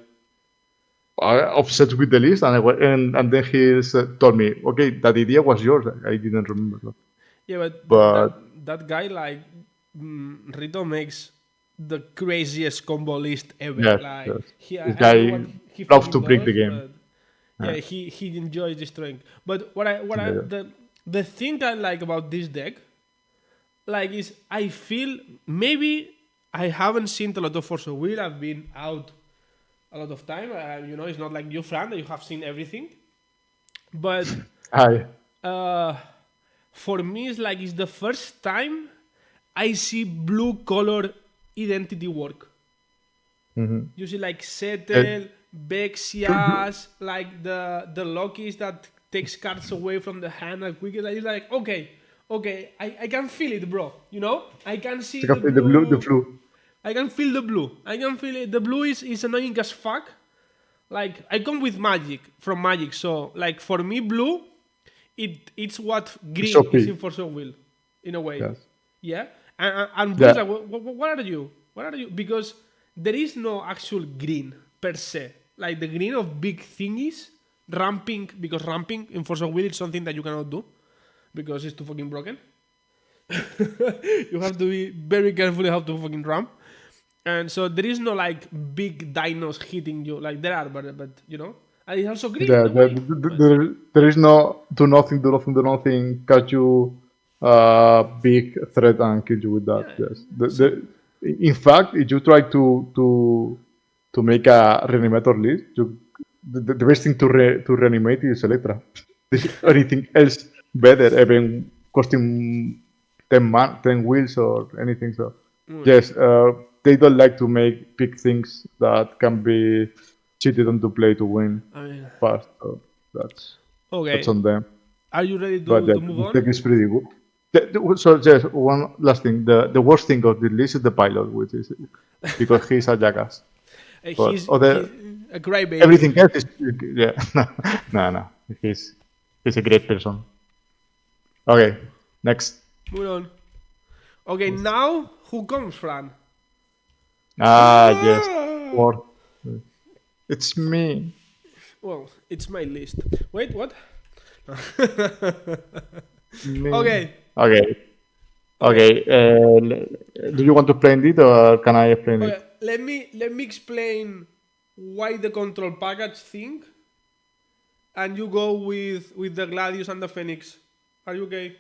obsessed with the list, and then he told me, okay, that idea was yours. I didn't remember that. Yeah, but But- that guy like Rito makes the craziest combo list ever. Yes, Like yes. he, This I guy don't know what he loves fucking to break the does, game. but yeah, he enjoys destroying. But what I Yeah. the thing I like about this deck, like, is I feel maybe I haven't seen a lot of Force of Will. I've been out a lot of time. It's not like you, Fran, that you have seen everything. But Hi. for me, it's the first time I see blue color identity work. You see like Settle, Bexias, like the Lokis that takes cards away from the hand and quickly. It's like, okay, I can feel it, bro. I can see Check the out blue. the flu. I can feel the blue. I can feel it. The blue is annoying as fuck. Like, I come with from Magic, so like for me, blue, it's what green OP. is in Force of Will, in a way. Yes. Yeah, and blue is Yeah. like, what are you? What are you? Because there is no actual green per se. Like the green of big thingies, ramping, because ramping in Force of Will is something that you cannot do because it's too fucking broken. You have to be very careful how to fucking ramp. And so there is no like big dinos hitting you. Like there are, but and it's also green Yeah, in a way. there is no do nothing, catch you big threat and kill you with that. Yeah. Yes. In fact, if you try to make a reanimator list, the best thing to reanimate is Electra. There's anything else better, even costing 10 wheels or anything. So yes, they don't like to make big things that can be cheated onto play to win I mean, fast. So that's okay. on them. Are you ready But to move the on? deck is pretty good. So just one last thing. The worst thing of the list is the pilot, which is because he's a jackass. But He's other a crybaby. everything else is yeah. No. He's a great person. Okay, next. Move on. Okay, now who comes, Fran? Yes. Or it's me. Well, it's my list. Wait, what? Me. Okay. Okay. Do you want to explain it or can I explain Okay, it? let me explain why the control package thing, and you go with the Gladius and the Phoenix. Are you okay?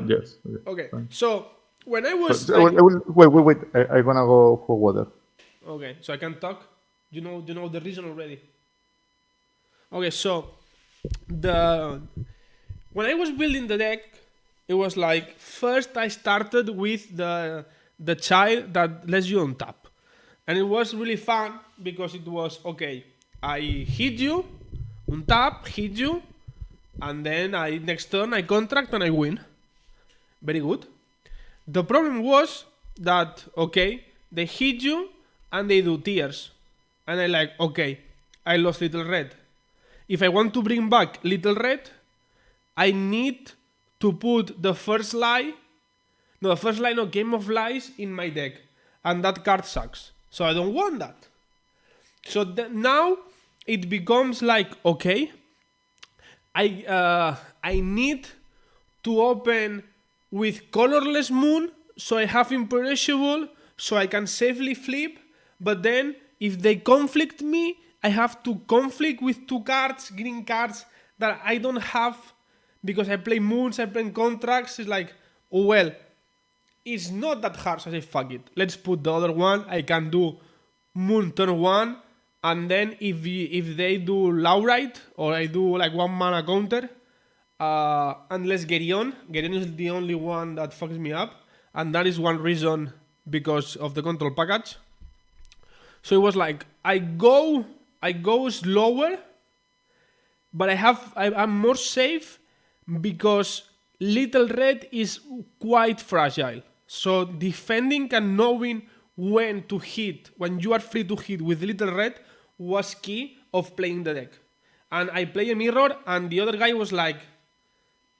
Yes. Okay. Fine. So when I was But, wait. I'm gonna go for water. okay, so I can talk. You know the reason already. Okay, so when I was building the deck, it was like first I started with the child that lets you on tap, and it was really fun because it was okay. I hit you, untap, hit you, and then next turn I contract and I win. Very good. The problem was that okay, they hit you and they do tears, and I like okay, I lost Little Red. If I want to bring back Little Red, I need to put the first line of Game of Lies in my deck, and that card sucks. So I don't want that. So now it becomes like okay, I need to open with Colorless Moon, so I have Imperishable, so I can safely flip. But then if they conflict me, I have to conflict with two cards, green cards that I don't have because I play moons, I play contracts. It's like, oh well, it's not that hard. So I say, fuck it. Let's put the other one. I can do moon turn one, and then if they do Laurite or I do like 1 mana counter, unless Gerion is the only one that fucks me up, and that is one reason because of the control package. So it was like I go slower, but I'm more safe because Little Red is quite fragile. So defending and knowing when to hit, when you are free to hit with Little Red, was key of playing the deck. And I play a mirror, and the other guy was like,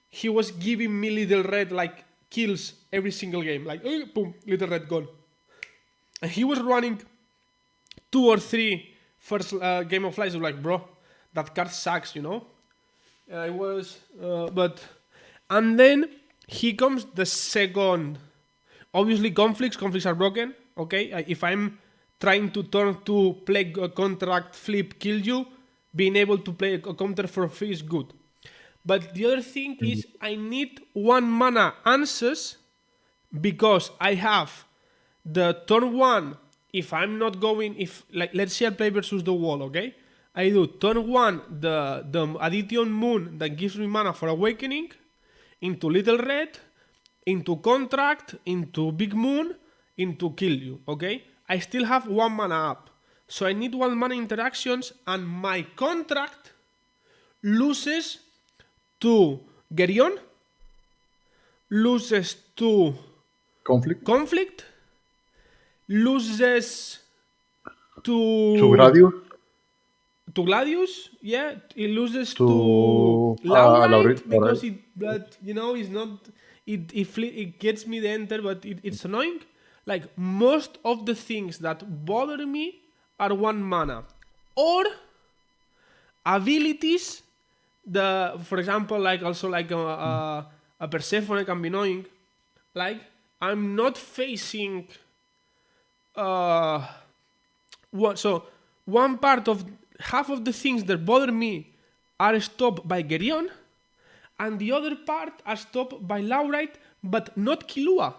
he was giving me Little Red like kills every single game, like boom, Little Red gone. And he was running 2 or 3 first Game of Lies. Like, bro, that card sucks, I was, and then he comes the second Obviously, conflicts are broken. Okay, if I'm trying to turn to play a contract, flip, kill you, being able to play a counter for free is good. But the other thing is I need 1 mana answers because I have the turn 1. If I'm not going, if like let's say I play versus the wall, okay? I do turn 1 the addition moon that gives me mana for awakening into little red, into contract, into big moon, into kill you, okay? I still have 1 mana up. So I need 1 mana interactions and my contract loses to Geryon, loses to Conflict. loses to To Gladius, yeah, it loses To, to Laurite Laurite, because alright. it's not it gets me the enter, but it's annoying. Like most of the things that bother me are 1 mana or abilities. For example, like also like a Persephone can be annoying. Like I'm not facing so one part of half of the things that bother me are stopped by Geryon, and the other part are stopped by Laurite, but not Killua.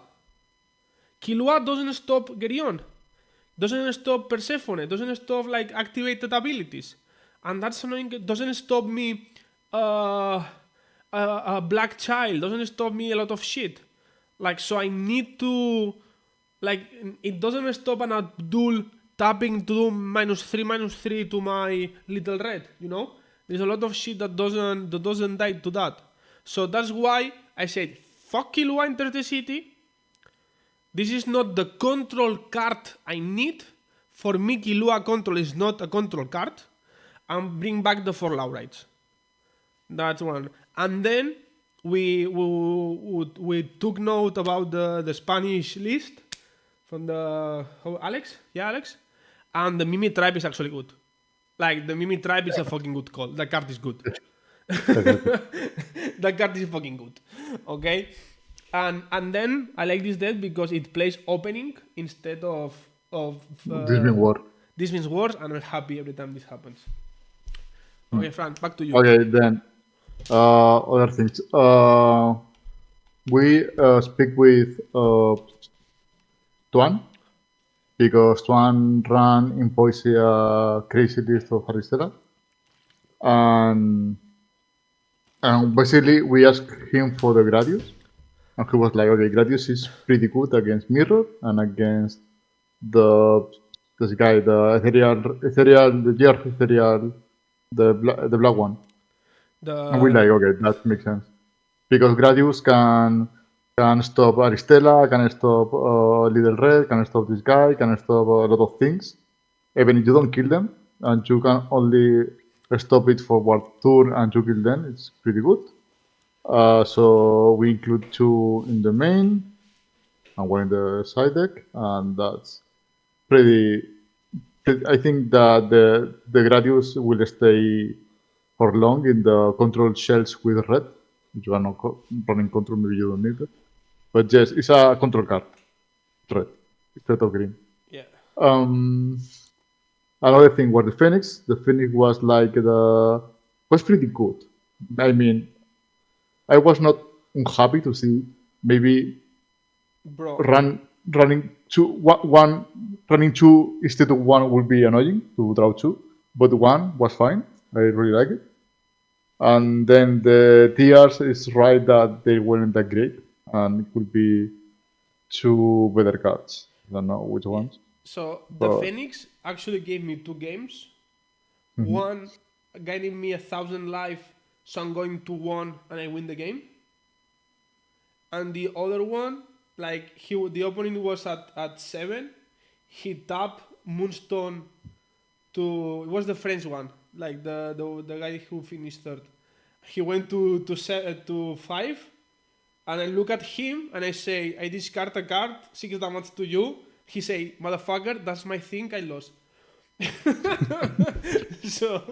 Killua doesn't stop Geryon, doesn't stop Persephone, doesn't stop like activated abilities, and that's annoying. It doesn't stop me a black child, doesn't stop me a lot of shit. Like so, I need to like it doesn't stop an Abdul tapping to do -3/-3 to my little red. You know, there's a lot of shit that doesn't die to that. So that's why I said fuck Killua enters the city. This is not the control card I need. For me, Killua control is not a control card. And bring back the 4 Laurites. That's one. And then we took note about the Spanish list from the Alex. Yeah, Alex. And the Mimi tribe is actually good. Like the Mimi tribe is a fucking good call. That card is good. That card is fucking good. Okay. And then I like this deck because it plays opening instead of This means war. This means wars, and I'm happy every time this happens. Okay, Fran, back to you. Okay, then other things. We speak with Tuan because Tuan ran in Poesy a crazy list of Aristella, and basically we asked him for the Gradius, and he was like, "Okay, Gradius is pretty good against Mirror and against this guy, the ethereal, the black one." And we're like, okay, that makes sense. Because Gradius can stop Aristella, can stop Little Red, can stop this guy, can stop a lot of things. Even if you don't kill them, and you can only stop it for one turn and you kill them, it's pretty good. So we include 2 in the main and 1 in the side deck, and that's pretty. I think that the Gradius will stay for long in the control shells with red. If you are not running control, maybe you don't need it. But yes, it's a control card. Red instead of green. Yeah. Another thing was the Phoenix. The Phoenix was like was pretty good. I mean, I was not unhappy to see maybe Bro. running 2 instead of 1 would be annoying to draw 2, but 1 was fine. I really like it. And then the TRs is right that they weren't that great, and it could be 2 better cards. I don't know which ones. So the Phoenix actually gave me 2 games. One gaining me 1,000 life, so I'm going to 1 and I win the game. And the other one, like the opening was at 7. He tapped Moonstone to, it was the French one, like the guy who finished 3rd. He went to 5, and I look at him and I say, I discard a card, 6 damage to you. He say, motherfucker, that's my thing, I lost. So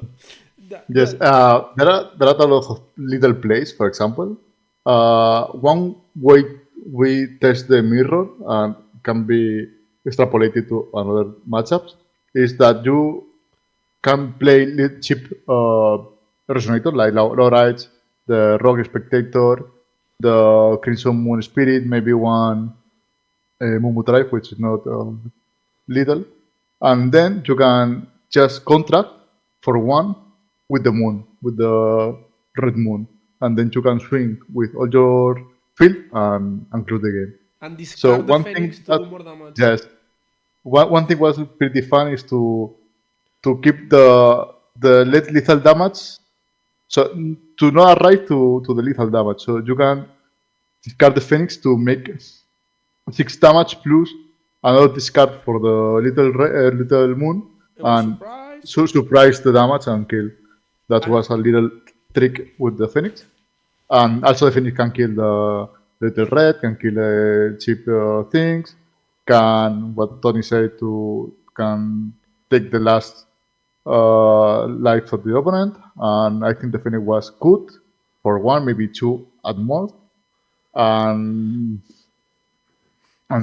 yes, there are a lot of little plays. For example, one way we test the mirror and can be extrapolated to another matchups is that you can play cheap resonator like Lowrides, the Rogue Spectator, the Crimson Moon Spirit, maybe one Mumu Drive, which is not little, and then you can just contract for one with the moon, with the red moon, and then you can swing with all your field and close the game. And So discard the one Phoenix thing to that do more damage. yes, one thing was pretty fun is to keep the lethal damage. So to not arrive to the lethal damage. So you can discard the Phoenix to make 6 damage plus another discard for the little moon It was and surprise. surprise the damage and kill. That I- was a little trick with the Phoenix. And also the Phoenix can kill the little red, can kill cheap things, can what Tony said to can take the last life of the opponent. And I think the Phoenix was good for one, maybe two at most. And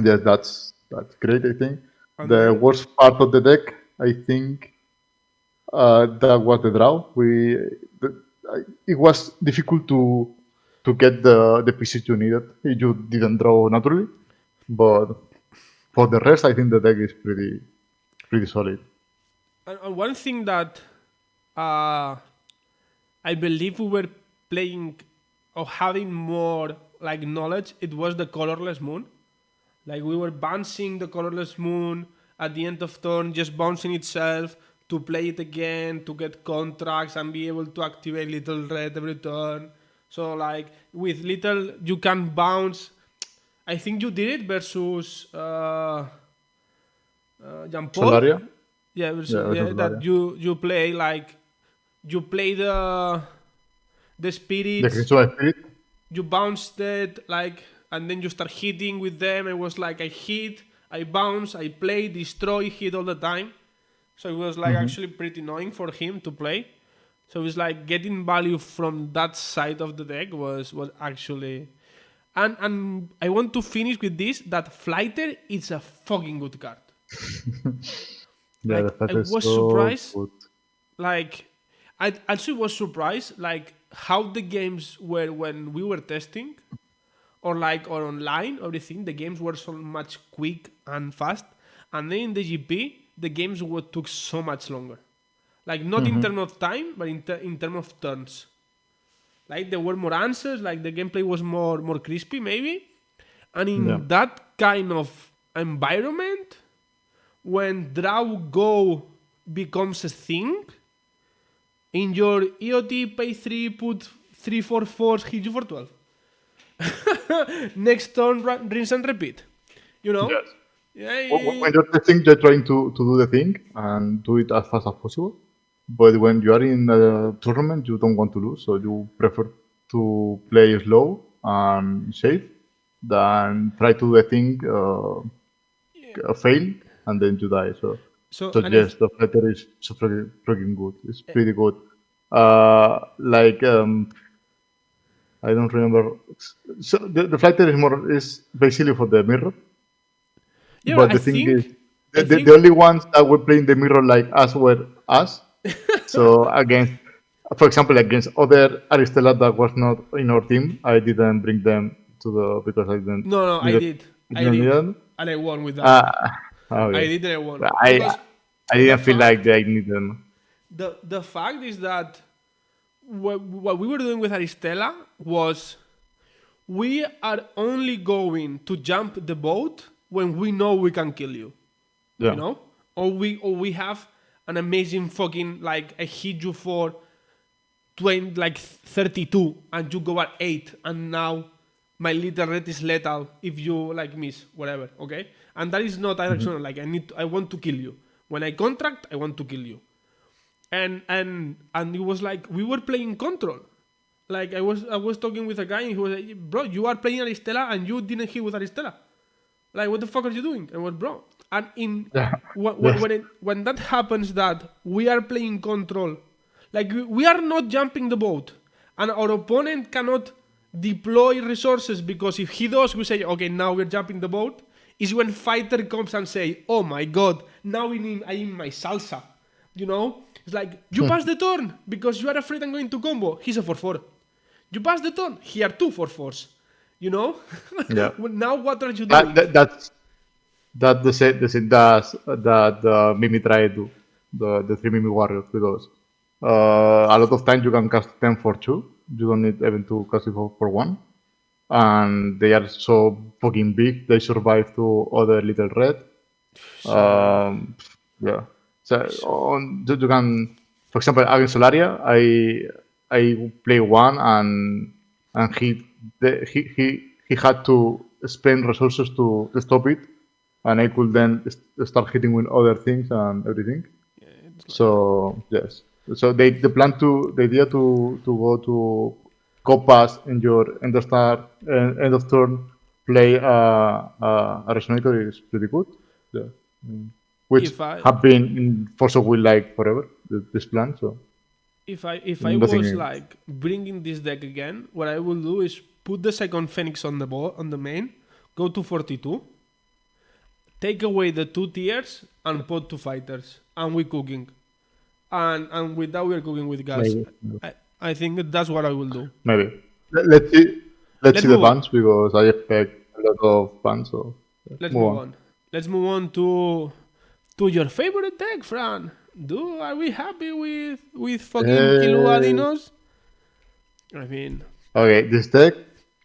yes, that's great. I think And the then- worst part of the deck, I think, that was the draw. It was difficult to get the pieces you needed. You didn't draw naturally, but for the rest, I think the deck is pretty solid. And one thing that I believe we were playing or having more like knowledge, it was the colorless moon. Like we were bouncing the colorless moon at the end of turn, just bouncing itself to play it again, to get contracts and be able to activate little red every turn. So like with little, you can bounce. I think you did it versus Jean Paul. Solaria? Yeah, versus, Yeah, versus that Solaria. you play like you play the The spirits. Crimson Spirit? You bounced it like, and then you start hitting with them. It was like I hit, I bounce, I play, destroy, hit all the time. So it was like actually pretty annoying for him to play. So it's like getting value from that side of the deck was actually, and I want to finish with this, that Flighter is a fucking good card. Yeah, Like, the fact I is was so surprised. good. Like I actually was surprised like how the games were when we were testing or online everything, the games were so much quick and fast, and then in the GP the games took so much longer, like not in terms of time but in terms of turns. Like there were more answers, like the gameplay was more crispy maybe, and in that kind of environment when draw go becomes a thing, in your EOT pay 3, put 3/4 hit you for 12. Next turn, rinse and repeat. You know? Yes. Yeah, When you're testing, you're trying to do the thing and do it as fast as possible. But when you are in a tournament, you don't want to lose, so you prefer to play slow and safe than try to do the thing, fail, and then you die. So and yes, the fighter is so freaking good. It's pretty good. I don't remember. So the fighter is basically for the mirror. yeah, But I the thing think, is, the only ones that were playing the mirror like us were us. So against, for example, against other Aristella that was not in our team, I didn't bring them to the because I didn't. no, I did. I didn't need did. them. And I won with that. Okay. I did and I won. But Because I didn't feel fact- like I need them. the fact is that what we were doing with Aristella was we are only going to jump the boat when we know we can kill you. Yeah. You know? Or we have an amazing fucking, like, I hit you for 20, like 32 and you go at 8 and now my little red is lethal if you like miss, whatever, okay? And that is not directional, like I want to kill you. When I contract, I want to kill you. And it was like we were playing control. Like I was talking with a guy and he was like, bro, you are playing Aristella and you didn't hit with Aristella. Like what the fuck are you doing? And I was, bro. And when that happens, that we are playing control, like we are not jumping the boat and our opponent cannot deploy resources, because if he does, we say, okay, now we're jumping the boat, is when fighter comes and say, oh my god, now I in my salsa. You know? It's like, you pass the turn because you are afraid I'm going to combo. He's a 4-4. You pass the turn, he are 2 4-4s. You know? Yeah. Well, now what are you doing? That's the same that Mimi tried to the 3 Mimi warriors, because a lot of times you can cast them for 2. You don't need even to cast it for 1. And they are so fucking big, they survive to other little red. Yeah. So you can, for example, against Solaria, I play one and he had to spend resources to stop it, and I could then start hitting with other things and everything. So yes, so the plan to the idea to go to Copas in your end of turn play a resonator is pretty good. Yeah. Which If I have been in Force of Will like forever. This plan. So if I nothing was new. like bringing this deck again, what I will do is put the second Phoenix on the main, go to 42, take away the 2 tiers and put 2 fighters, and we cooking. And with that we're cooking with gas. Maybe. I think that's what I will do. Maybe. Let's see. Let's see the move on. bans, because I expect a lot of bans. So Let's move on. Let's move on to your favorite deck, Fran. Are we happy with fucking Kilua Dinos? I mean, Okay, this deck.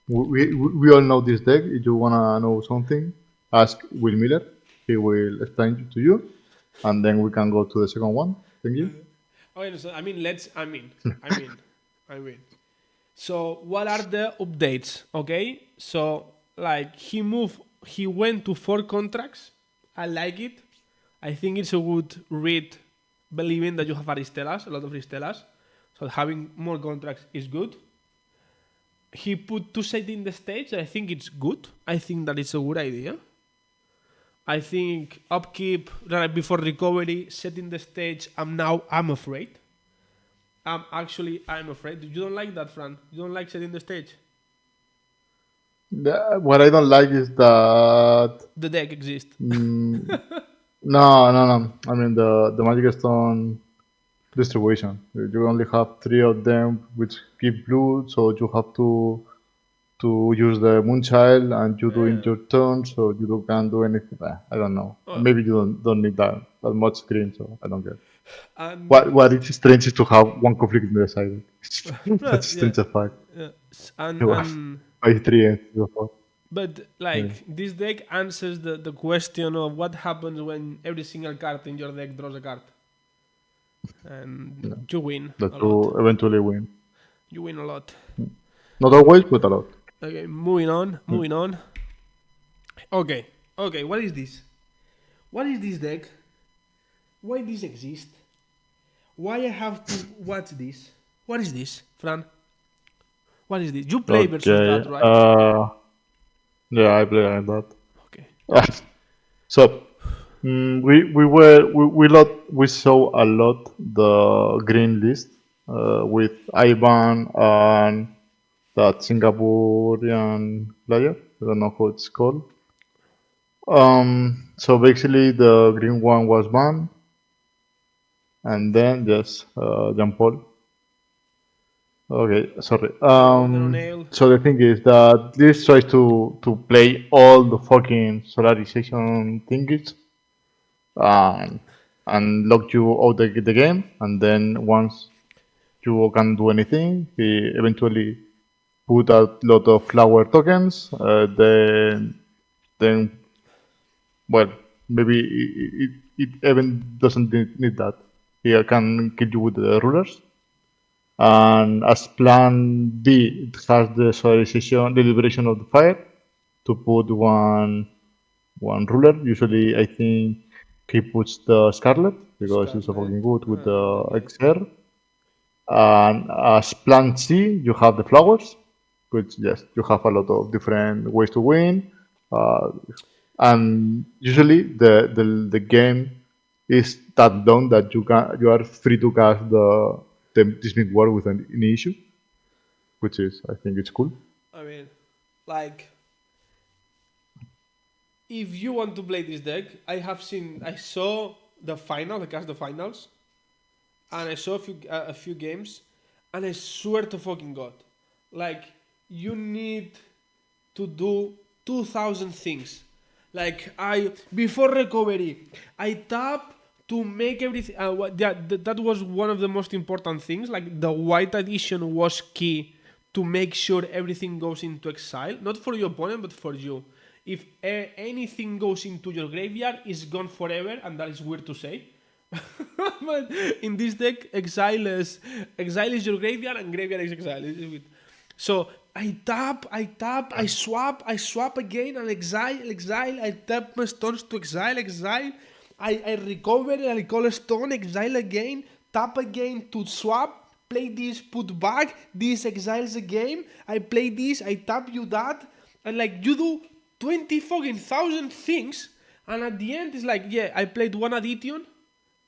We all know this deck. If you wanna know something, ask Will Miller. He will explain it to you, and then we can go to the second one. Thank you. okay, so I mean. So what are the updates? Okay, so like he went to 4 contracts. I like it. I think it's a good read, believing that you have Aristelas, a lot of Aristelas. So having more contracts is good. He put 2 sets in the stage. I think it's good. I think that it's a good idea. I think upkeep right before recovery, setting the stage. I'm afraid. I'm afraid. You don't like that, Fran? You don't like setting the stage? What I don't like is that The deck exists. no. I mean the Magic Stone distribution. You only have 3 of them, which give blue, so you have to use the Moonchild, and you do in your turn, so you can't do anything. I don't know. Maybe you don't need that much screen, so I don't get. And What is strange is to have one conflict in the side. That's strange as fuck. and By 3 and 4. but like this deck answers the question of what happens when every single card in your deck draws a card, and you win That a you lot. eventually win. You win a lot. Not always, but a lot. Okay, moving on. Okay, what is this? What is this deck? Why this exist? Why I have to watch this? What is this, Fran? What is this? You play versus that, right? Yeah, I play like that. Okay. So we saw a lot the green list with Ivan and that Singaporean player. I don't know how it's called. So basically the green one was banned, and then just Jean Paul. Okay, sorry. Nail. So the thing is that this tries to play all the fucking solarization thingies and lock you out the game, and then once you can't do anything, he eventually put a lot of flower tokens. Then well, maybe it even doesn't need that. He can kill you with the rulers. And as plan B, it has the solarization, the liberation of the fire, to put one ruler. Usually, I think he puts the Scarlet because it's so fucking good with the XR. And as plan C, you have the flowers, which yes, you have a lot of different ways to win. And usually the game is that long that you are free to cast the Dismic War with any issue, which is I think it's cool. I mean, like, if you want to play this deck, I saw the final, the cast the finals, and I saw a few games, and I swear to fucking God, like, you need to do 2,000 things. Like, before recovery, I tap to make everything. That was one of the most important things. Like, the white addition was key to make sure everything goes into exile, not for your opponent but for you. If anything goes into your graveyard, it's gone forever, and that is weird to say. But in this deck, exile is your graveyard, and graveyard is exile. It's weird. So I tap, I swap again, and exile. I tap my stones to exile. I recover, I recall a stone, exile again, tap again to swap. Play this, put back, this exiles again. I play this, I tap you that, and like you do 20 fucking thousand things, and at the end it's like, yeah, I played one addition,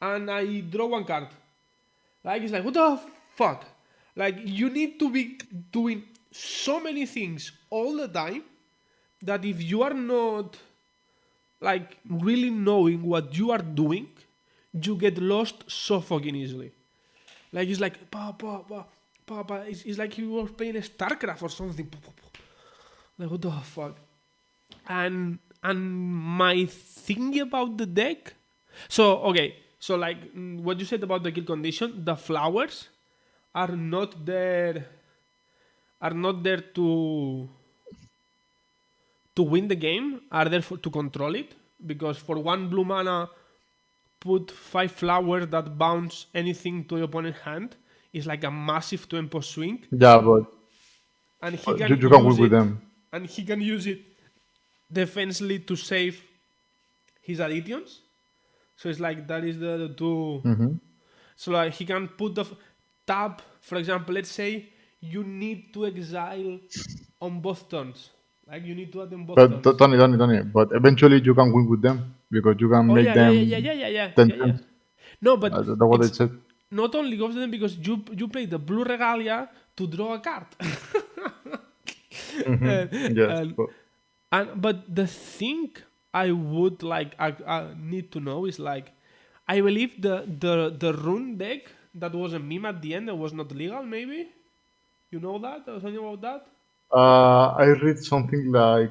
and I draw one card. Like, it's like, what the fuck? Like, you need to be doing so many things all the time that if you are not like really knowing what you are doing, you get lost so fucking easily. Like, it's like, it's like you were playing StarCraft or something. Like, what the fuck? And my thing about the deck. So okay, so like what you said about the kill condition, the flowers are not there. Are not there to win the game. Are there to control it, because for 1 blue mana, put 5 flowers that bounce anything to your opponent's hand is like a massive tempo swing. Yeah, but And he can you can use win with it, them. and he can use it defensively to save his additions. So it's like that is the two. So like he can put the tap, for example. Let's say you need to exile on both turns. Like you need to add them both But turns. Tony. But eventually you can win with them because you can make them. Yeah. 10 times. No, but That's what I it's said. not only goes to them because you play the blue regalia to draw a card. Yes. But the thing I would like I need to know is like, I believe the rune deck that was a meme at the end that was not legal. Maybe you know that or something about that. I read something like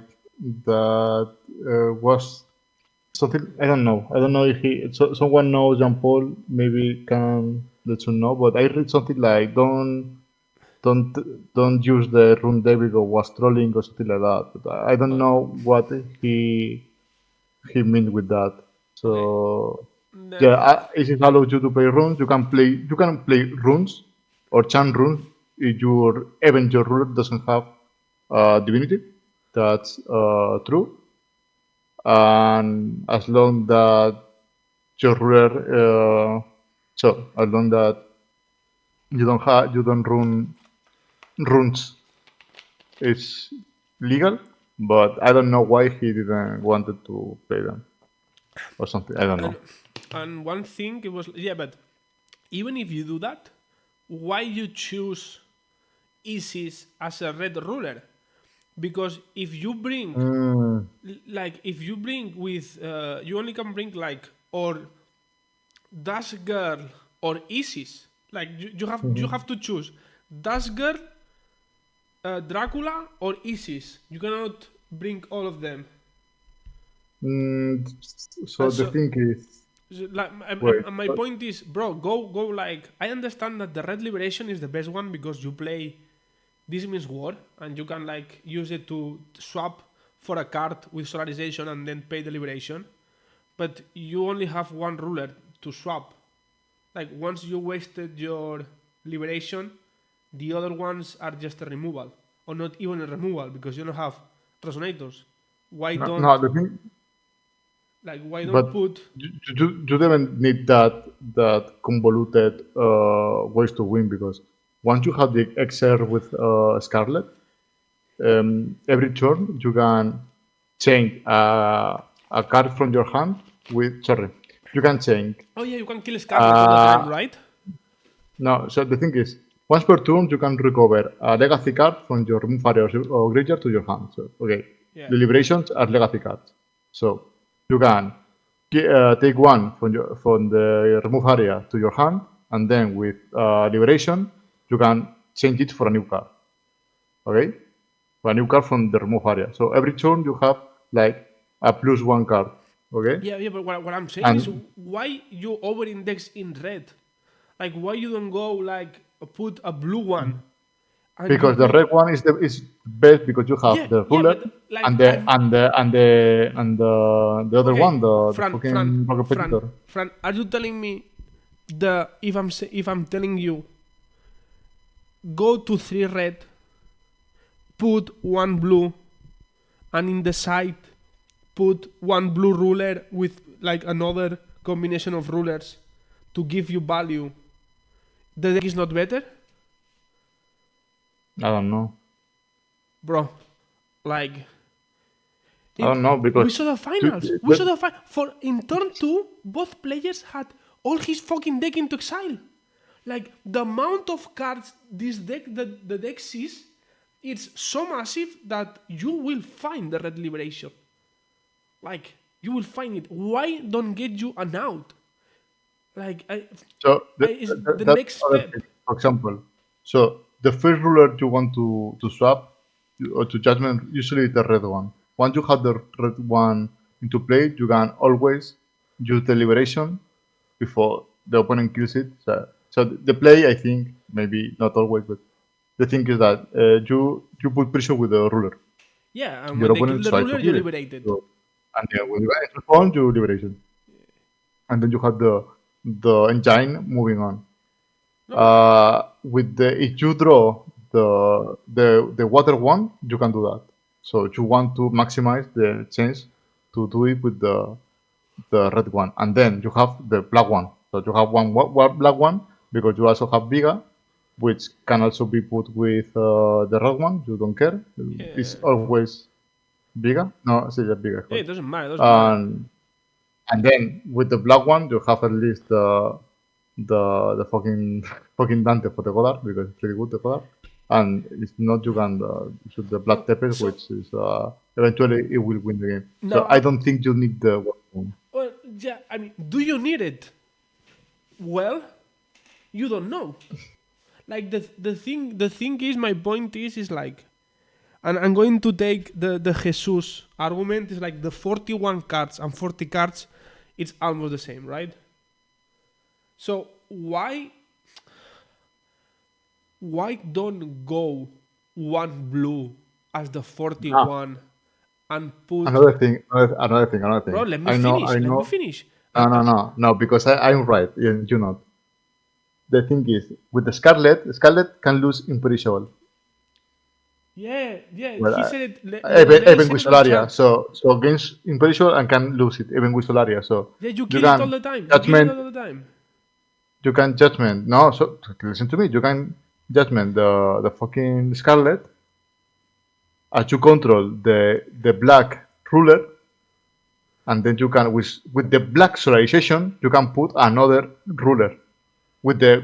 that was something. I don't know. I don't know if someone knows Jean Paul. Maybe can let you know. But I read something like don't use the rune deck because was trolling or something like that. But I don't know what he meant with that. So yeah, it allows you to play runes. You can play runes or chant runes if your ruler doesn't have divinity. That's true. And as long that your ruler, so as long that you don't run runes, it's legal. But I don't know why he didn't wanted to play them or something. I don't know. And one thing it was but even if you do that, why you choose Isis as a red ruler? Because if you bring with you only can bring like or Dash Girl or Isis. Like you have to choose Dash Girl, Dracula or Isis. You cannot bring all of them. So the thing is, like, my point is, bro, go like, I understand that the red liberation is the best one because you play This Means War and you can like use it to swap for a card with solarization and then pay the liberation, but you only have one ruler to swap. Like once you wasted your liberation, the other ones are just a removal or not even a removal because you don't have resonators. Why don't the thing, why don't but put you don't need that convoluted ways to win because once you have the XR with Scarlet, every turn you can change a card from your hand with you can change. Oh yeah, you can kill Scarlet all the time, right? No, so the thing is, once per turn, you can recover a legacy card from your remove area or graveyard to your hand. So, okay, Yeah. the liberations are legacy cards. So you can take one from the remove area to your hand, and then with liberation, you can change it for a new card. Okay, for a new card from the remove area. So every turn you have like a +1 card. Okay. Yeah, but what I'm saying is And- why you over-index in red? Like, why you don't go like put a blue one? And you Because the put- red one is best because you have Yeah, the yeah, ruler but, like, and the I'm- and the and the and the other Okay, one, the Fran, fucking Fran, rocket Fran, predator. Fran, are you telling me if I'm telling you go to 3 red, put 1 blue, and in the side put 1 blue ruler with like another combination of rulers to give you value, the deck is not better? I don't know. Bro, like I don't know because we saw the finals. you- We saw the for in turn 2, both players had all his fucking deck into exile. Like the amount of cards this deck that the deck sees, it's so massive that you will find the red liberation. Like you will find it. Why don't get you an out? Like So is the that's next other step. thing. For example, so the first ruler you want to swap or to judgment usually the red one. Once you have the red one into play, you can always use the liberation before the opponent kills it. So the play, I think, maybe not always, but the thing is that you put pressure with the ruler. Yeah, and Your when they kill opponent the tries ruler, to you kill it. liberated. So, and then when you guys respond, you liberation. And then you have the engine moving on. With the if you draw the water one, you can do that. So if you want to maximize the chance to do it with the red one, and then you have the black one. So you have one black one because you also have Viga, which can also be put with the red one. You don't care. It's always Viga. No, it's yeah, Viga. Yeah, it doesn't matter. It doesn't matter. And then with the black one, you have at least the fucking Dante for the color because it's pretty good the color. And it's not you can shoot the Black Tepes, which is eventually it will win the game. No, So I don't think you need the one. Well, yeah, I mean, do you need it? Well, you don't know. Like the thing is, my point is like, and I'm going to take the Jesus argument is like the 41 cards and 40 cards, it's almost the same, right? So why don't go 1 blue as the 41 and put Another thing. Bro, let me I know. finish. No, because I'm right. You're not. The thing is, with the Scarlet can lose imperishable. Yeah, Well, he said it. Even with Solaria. So against imperishable and can lose it even with Solaria. So Yeah, you kill it all the time. You can judgment. No, so listen to me. You can judgment the fucking Scarlet. As you control the black ruler, and then you can with the black solarization you can put another ruler. With the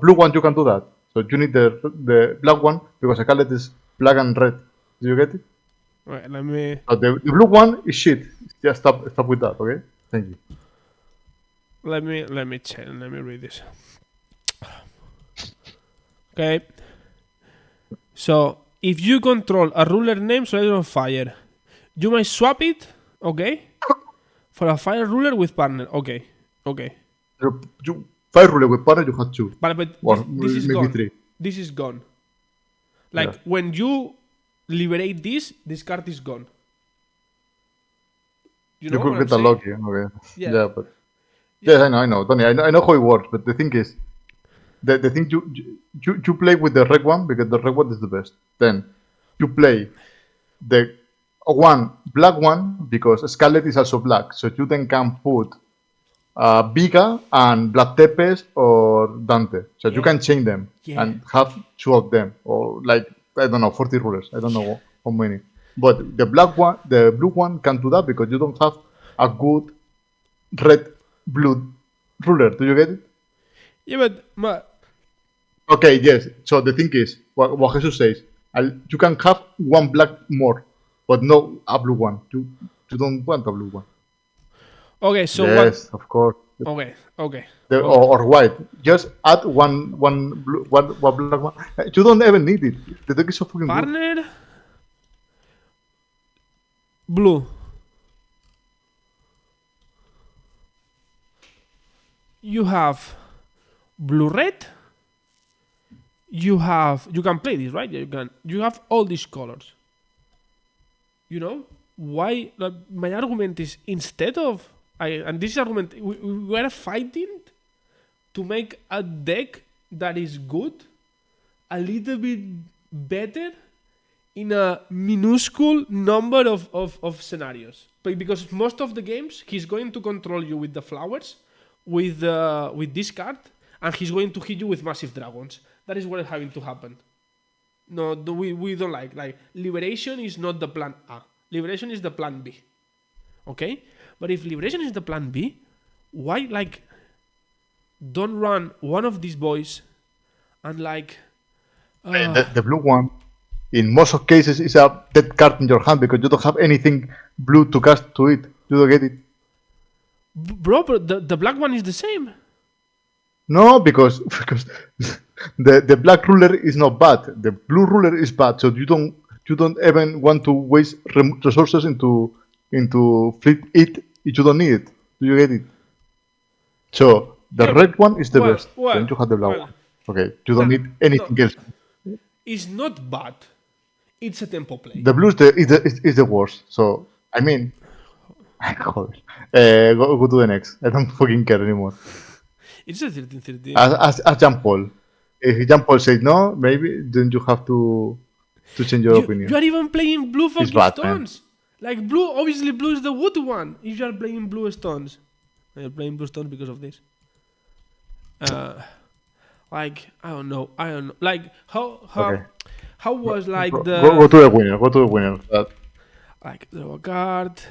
blue one you can do that. So you need the black one because Scarlet is black and red. Do you get it? Right, let me. So the blue one is shit. Just stop with that. Okay. Thank you. Let me check. Let me read this. Okay. So if you control a ruler named Soldier of Fire, you might swap it, okay, for a fire ruler with partner. Okay. You fire ruler with partner. You have two. But Or this is maybe gone. three. This is gone. Like Yeah. when you liberate this card is gone. You know You could what I'm get a saying? lucky. Okay. Yeah. Yeah, but yes, I know, Tony. I know how it works. But the thing is, the thing you play with the red one because the red one is the best. Then you play the one black one because Scarlet is also black, so you then can put Vega and Black Tepes or Dante. So you can change them and have two of them, or like I don't know, 40 rulers. I don't know how many. But the blue one can do that because you don't have a good red blue ruler. Do you get it? Yeah, but Okay, yes. So the thing is, what Jesus says, you can have one black more, but no a blue one. You don't want a blue one. Okay, so Yes, of course. Okay, okay. Or white. Just add one blue, one black one. You don't even need it. The deck is so fucking good. Partner. Blue. You have blue red. You can play this, right? Yeah, you can. You have all these colors. You know why? My argument is instead of and this argument we are fighting to make a deck that is good, a little bit better in a minuscule number of scenarios. But because most of the games he's going to control you with the flowers, with this card, and he's going to hit you with massive dragons. That is what is having to happen. No, we don't like Liberation is not the plan A. Liberation is the plan B. Okay? But if Liberation is the plan B, why don't run one of these boys and the blue one, in most of cases, is a dead card in your hand because you don't have anything blue to cast to it. You don't get it. Bro, but the black one is the same. No, because the black ruler is not bad. The blue ruler is bad. So you don't even want to waste resources into flip it if you don't need it. Do you get it? So the red one is the best. Then you have the black one. Okay, you don't need anything else. It's not bad. It's a tempo play. The blue is the worst. So I mean, go to the next. I don't fucking care anymore. It's a 13-13. As Jean Paul. If Jean Paul said no, maybe then you have to change your opinion. You are even playing blue fucking bad, stones. Like blue, obviously blue is the wood one. If you are playing blue stones, you're playing blue stones because of this. I don't know. Like how was like go to the winner. Go to the winner. Like draw a card.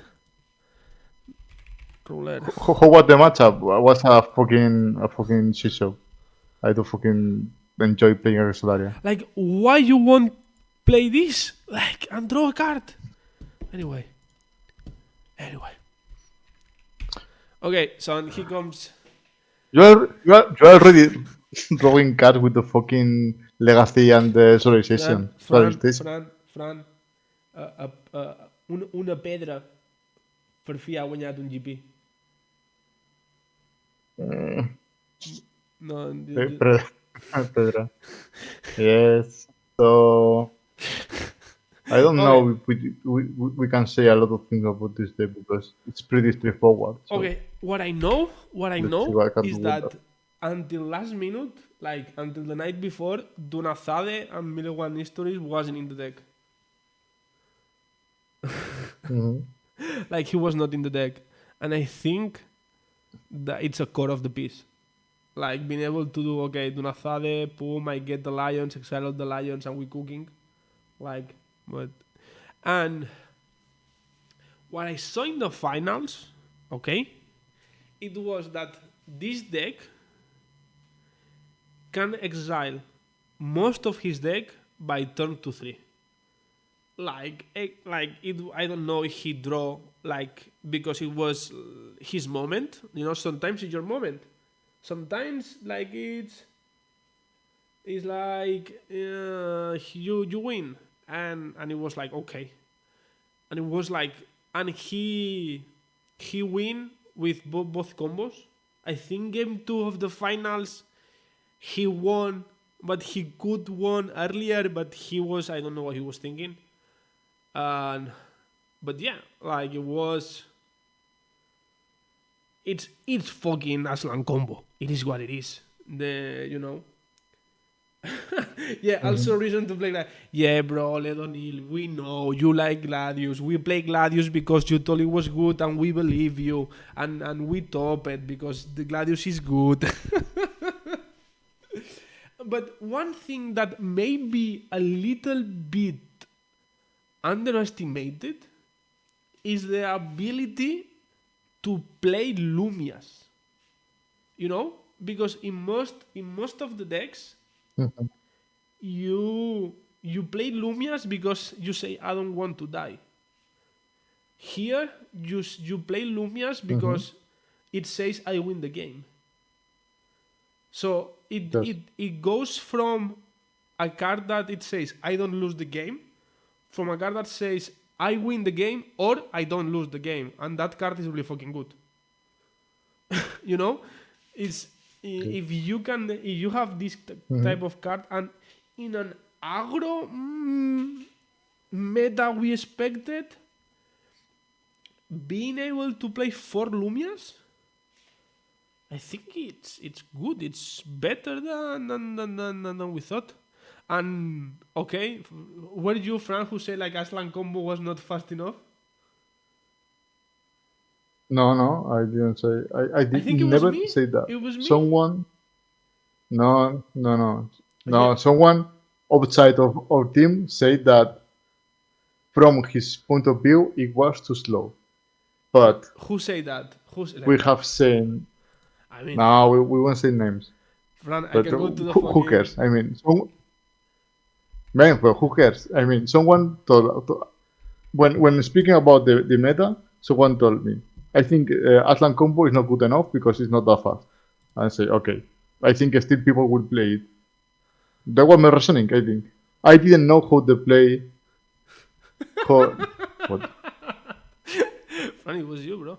Ruler. How was the matchup? Was a fucking shit show. I do fucking enjoy playing against Solaria. Like, why you won't play this? Like, and draw a card. Anyway. Okay, so he comes. You're already drawing cards with the fucking legacy and the solarization. Fran, una pedra per fi ha guanyat un GP. No, Pedra. Yes. So I don't know if we can say a lot of things about this day because it's pretty straightforward. So okay, what I know is that until last minute, like until the night before, Dunazade and Milowan Histories wasn't in the deck. Like he was not in the deck, and I think that it's a core of the piece. Like being able to do Dunazade, boom, I get the lions, exile all the lions, and we cooking. Like, but and what I saw in the finals, it was that this deck can exile most of his deck by turn 2-3. Like it, I don't know if he draw because it was his moment. You know, sometimes it's your moment. Sometimes it's like you win, and it was like okay, and it was like and he win with both combos. I think game 2 of the finals he won, but he could won earlier, but he was I don't know what he was thinking. But yeah, like it was. It's fucking Aslan combo. It is what it is. Yeah, also reason to play like, yeah, bro, Ledonil, we know you like Gladius. We play Gladius because you told it was good and we believe you. And we top it because the Gladius is good. But one thing that may be a little bit underestimated is the ability to play Lumias. You know? Because in most of the decks, Mhm. you play Lumias because you say I don't want to die. Here you play Lumias Mhm. because it says I win the game. So Yes. it goes from a card that it says I don't lose the game, from a card that says I win the game or I don't lose the game, and that card is really fucking good. You know, it's Okay. if you have this Mhm. type of card and in an aggro meta we expected, being able to play 4 Lumias, I think it's good. It's better than we thought. And okay, were you Frank who said like Aslan combo was not fast enough? No, no, I didn't say. I I did think it was never me. say that. It was me. Someone, no, no, no, Yeah. no. Someone outside of our team said that from his point of view, it was too slow. But Who say that? we have seen. I mean, No, we won't say names. Fran, I But can go to the who fucking. cares? I mean, man, well, who cares? I mean, someone when speaking about the meta, someone told me, I think Atlan combo is not good enough because it's not that fast. I say, okay, I think still people will play it. That was my reasoning, I think. I didn't know how to play. How, what? Fran, it was you, bro.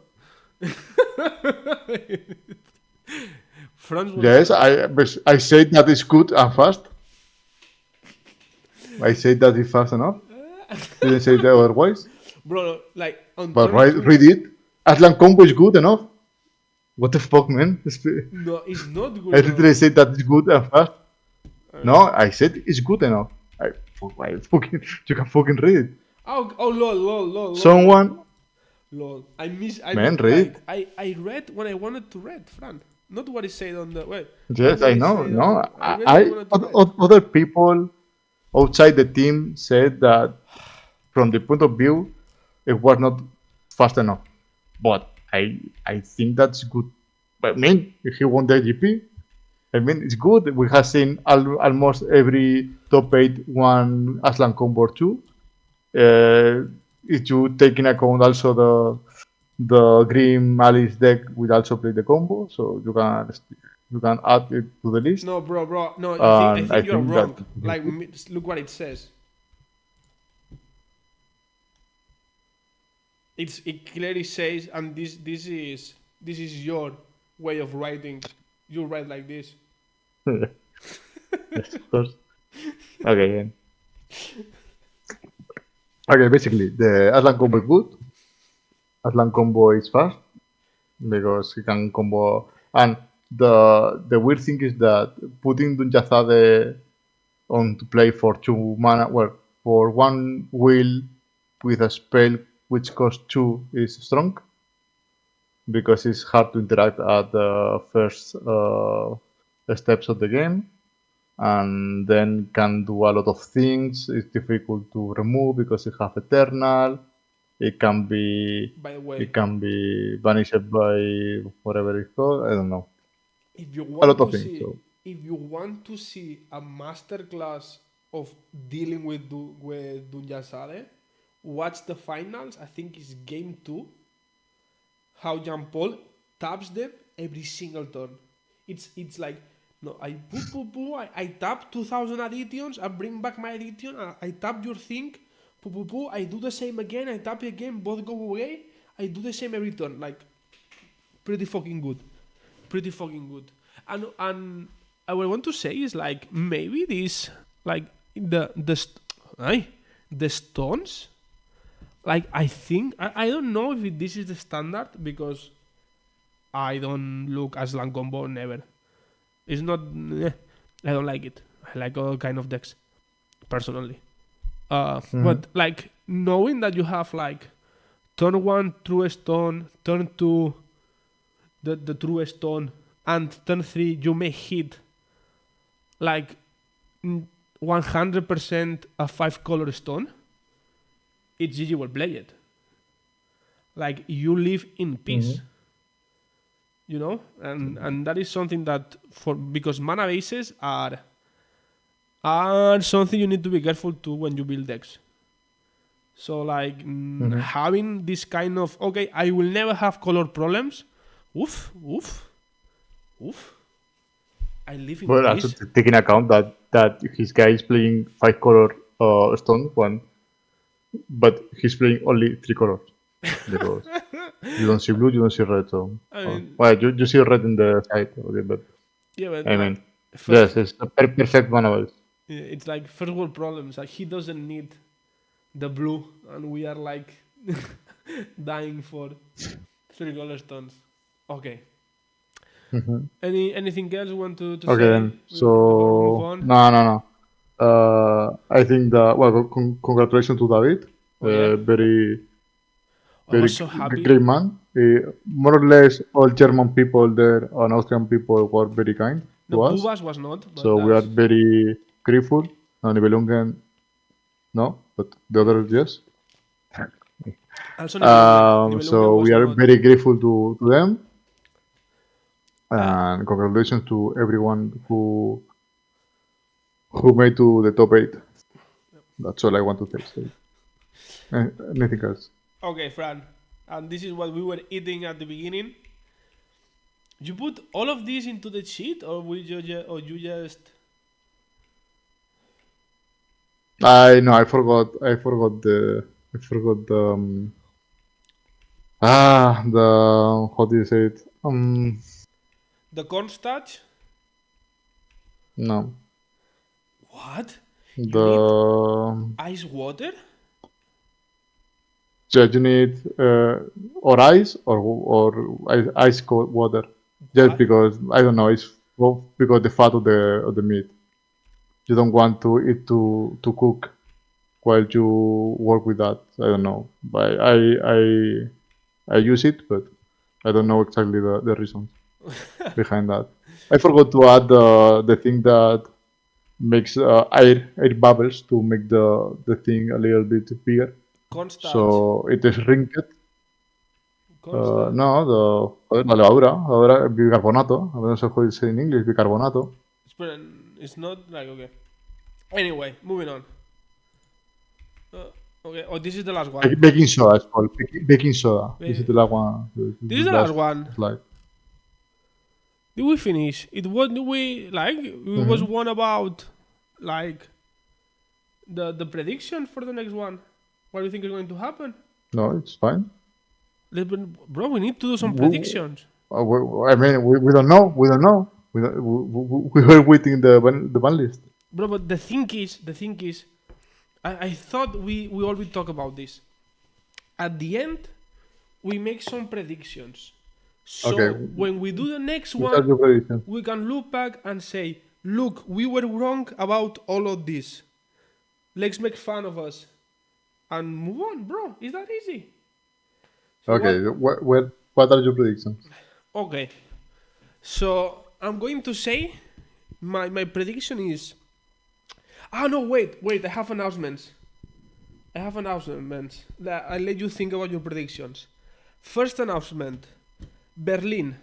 Franz was. Yes, I said that it's good and fast. I said that it's fast enough. Didn't say that otherwise. Bro, like on But turn two. read it. Atlan combo is good enough. What the fuck, man? No, it's not good. I enough. literally said that it's good and fast. No, I said it's good enough. I fucking, you can fucking read it. Oh, lol. Someone, Lol. I miss. I man, look read. like I read when I wanted to read, Fran. Not what it said on the wait. Yes, Not what I it know. said No, on. I read what I wanted to read. other people outside the team said that from the point of view, it was not fast enough. But I think that's good. But I mean, if he won the GP, I mean, it's good. We have seen almost every top 8 one Aslan combo 2. If you take in account also the Green Alice deck will also play the combo, so you can add it to the list. No, bro. No, I And I think you're think that wrong. Like, look what it says. It clearly says, and this is your way of writing. You write like this. yes, of course. Okay. Yeah. Okay, basically the Aslan combo is good. Aslan combo is fast because he can combo. And the weird thing is that putting Dunjazade on to play for 2 mana, well, for 1 wheel with a spell which costs 2 is strong because it's hard to interact at the first steps of the game, and then can do a lot of things. It's difficult to remove because it has Eternal. It can be By the way, banished by whatever it's called. I don't know. if you A want lot of to things. see, So if you want to see a masterclass of dealing with with Dunjasade, watch the finals. I think it's game 2. How Jean Paul taps them every single turn. It's like no, I poo. I tap 2,000 additions. I bring back my addition. I tap your thing. Poo. I do the same again. I tap again. Both go away. I do the same every turn. Like pretty fucking good. Pretty fucking good. And I what I want to say is like maybe this like the stones. Like I think I don't know if this is the standard because I don't look as long combo never. It's not. I don't like it. I like all kind of decks personally. But like knowing that you have like turn 1 true stone, turn 2 the true stone, and turn 3 you may hit like 100% a 5-color stone. It's GG will play it. Like you live in peace. You know, and that is something that because mana bases are And something you need to be careful too when you build decks. So like having this kind of okay, I will never have color problems. Oof. I live in Well, also this. taking account that his guy is playing 5 color stone one, but he's playing only 3 colors because you don't see blue, you don't see red. So I mean, well, you see red in the side, okay, but yeah, but I like mean, first, yes, it's a perfect manual. it's like first world problems. Like he doesn't need the blue, and we are like dying for 3 color stones. Okay. Anything else you want to Okay, say then. before we move So on? no. I think that well, congratulations to David. Oh yeah, Very I was so happy. great man. More or less all German people there and Austrian people were very kind No, to us. Bubas was not, but So we are that's very grateful. No, Nibelungen, no, but the others, yes. also Nibelungen. Nibelungen So was we are not. very grateful to them. And congratulations to everyone who made to the top 8. That's all I want to say. Anything else? Okay, Fran, and this is what we were eating at the beginning. You put all of this into the sheet, or you just? I know. I forgot. I forgot the. The. How do you say it? The cornstarch? No. What? You need The. ice water? Yeah, you need or ice or ice cold water. Just Why? because I don't know. It's because the fat of the meat. You don't want to eat to cook while you work with that. I don't know. But I use it, but I don't know exactly the reasons behind that. I forgot to add the thing that makes air bubbles to make the thing a little bit bigger. Cornstarch. So it is rinked. Cornstarch. No, la levadura, bicarbonato. I don't know how you say in English, bicarbonato. It's not like okay. Anyway, moving on. Okay. Oh, this is the last one. Baking soda, it's called baking soda. This is the last one. This is the last one. Slide. Did we finish? It was we like it was one about like the prediction for the next one. What do you think is going to happen? No, it's fine. Bro, we need to do some predictions. I mean, we don't know. We don't know. We were waiting the ban list. Bro, but the thing is, I thought we always talk about this. At the end, we make some predictions. So Okay. when we do the next What are one, your predictions? we can look back and say, look, we were wrong about all of this. Let's make fun of us and move on, bro. Is that easy? So Okay, what are your predictions? Okay. So I'm going to say my prediction is. Ah no, wait. I have announcements. I'll let you think about your predictions. First announcement. Berlin.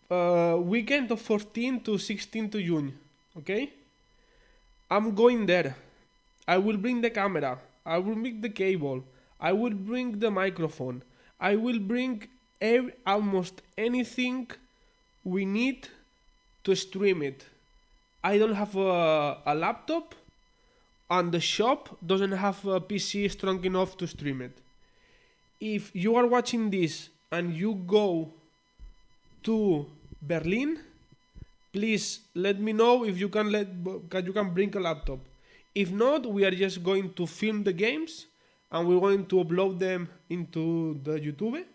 Weekend of 14 to 16 to June. Okay? I'm going there. I will bring the camera. I will bring the cable. I will bring the microphone. I will bring almost anything we need to stream it. I don't have a laptop, and the shop doesn't have a PC strong enough to stream it. If you are watching this and you go to Berlin, please let me know if you can bring a laptop. If not, we are just going to film the games and we're going to upload them into the YouTube.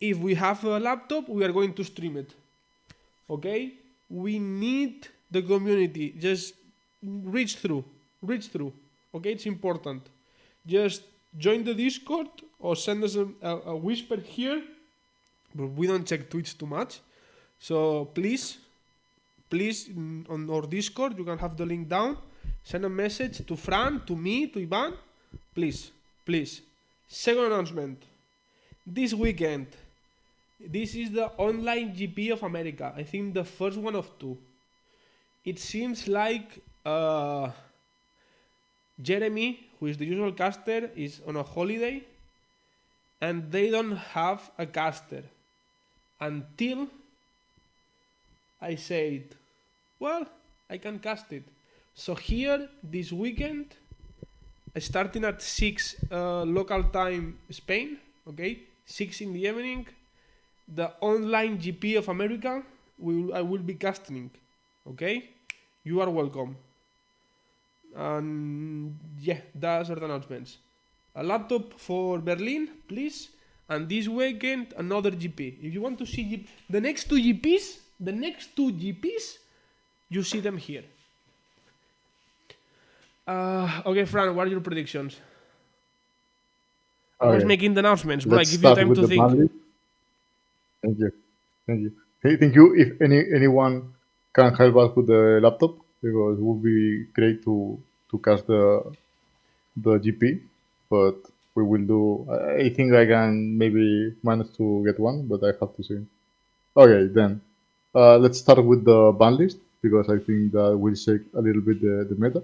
If we have a laptop, we are going to stream it. Okay? We need the community. Just reach through. Okay? It's important. Just join the Discord or send us a whisper here. But we don't check Twitch too much. So please, on our Discord, you can have the link down. Send a message to Fran, to me, to Ivan. Please. Second announcement. This weekend, this is the online GP of America. I think the first one of two. It seems like Uh, Jeremy, who is the usual caster, is on a holiday, and they don't have a caster until I said, well, I can cast it. So here, this weekend, starting at 6 local time Spain, okay, 6 in the evening, the online GP of America, I will be casting, okay? You are welcome. And yeah, that's our announcements. A laptop for Berlin, please. And this weekend, another GP. If you want to see the next two GPs, you see them here. Okay, Fran, what are your predictions? I was Okay. making the announcements, but I Let's give you start time with to the think. ban list. Thank you. Thank you. Thank you. If anyone can help us with the laptop, because it would be great to cast the GP, but we will do. I think I can maybe manage to get one, but I have to see. Okay, then let's start with the ban list because I think that will shake a little bit the meta.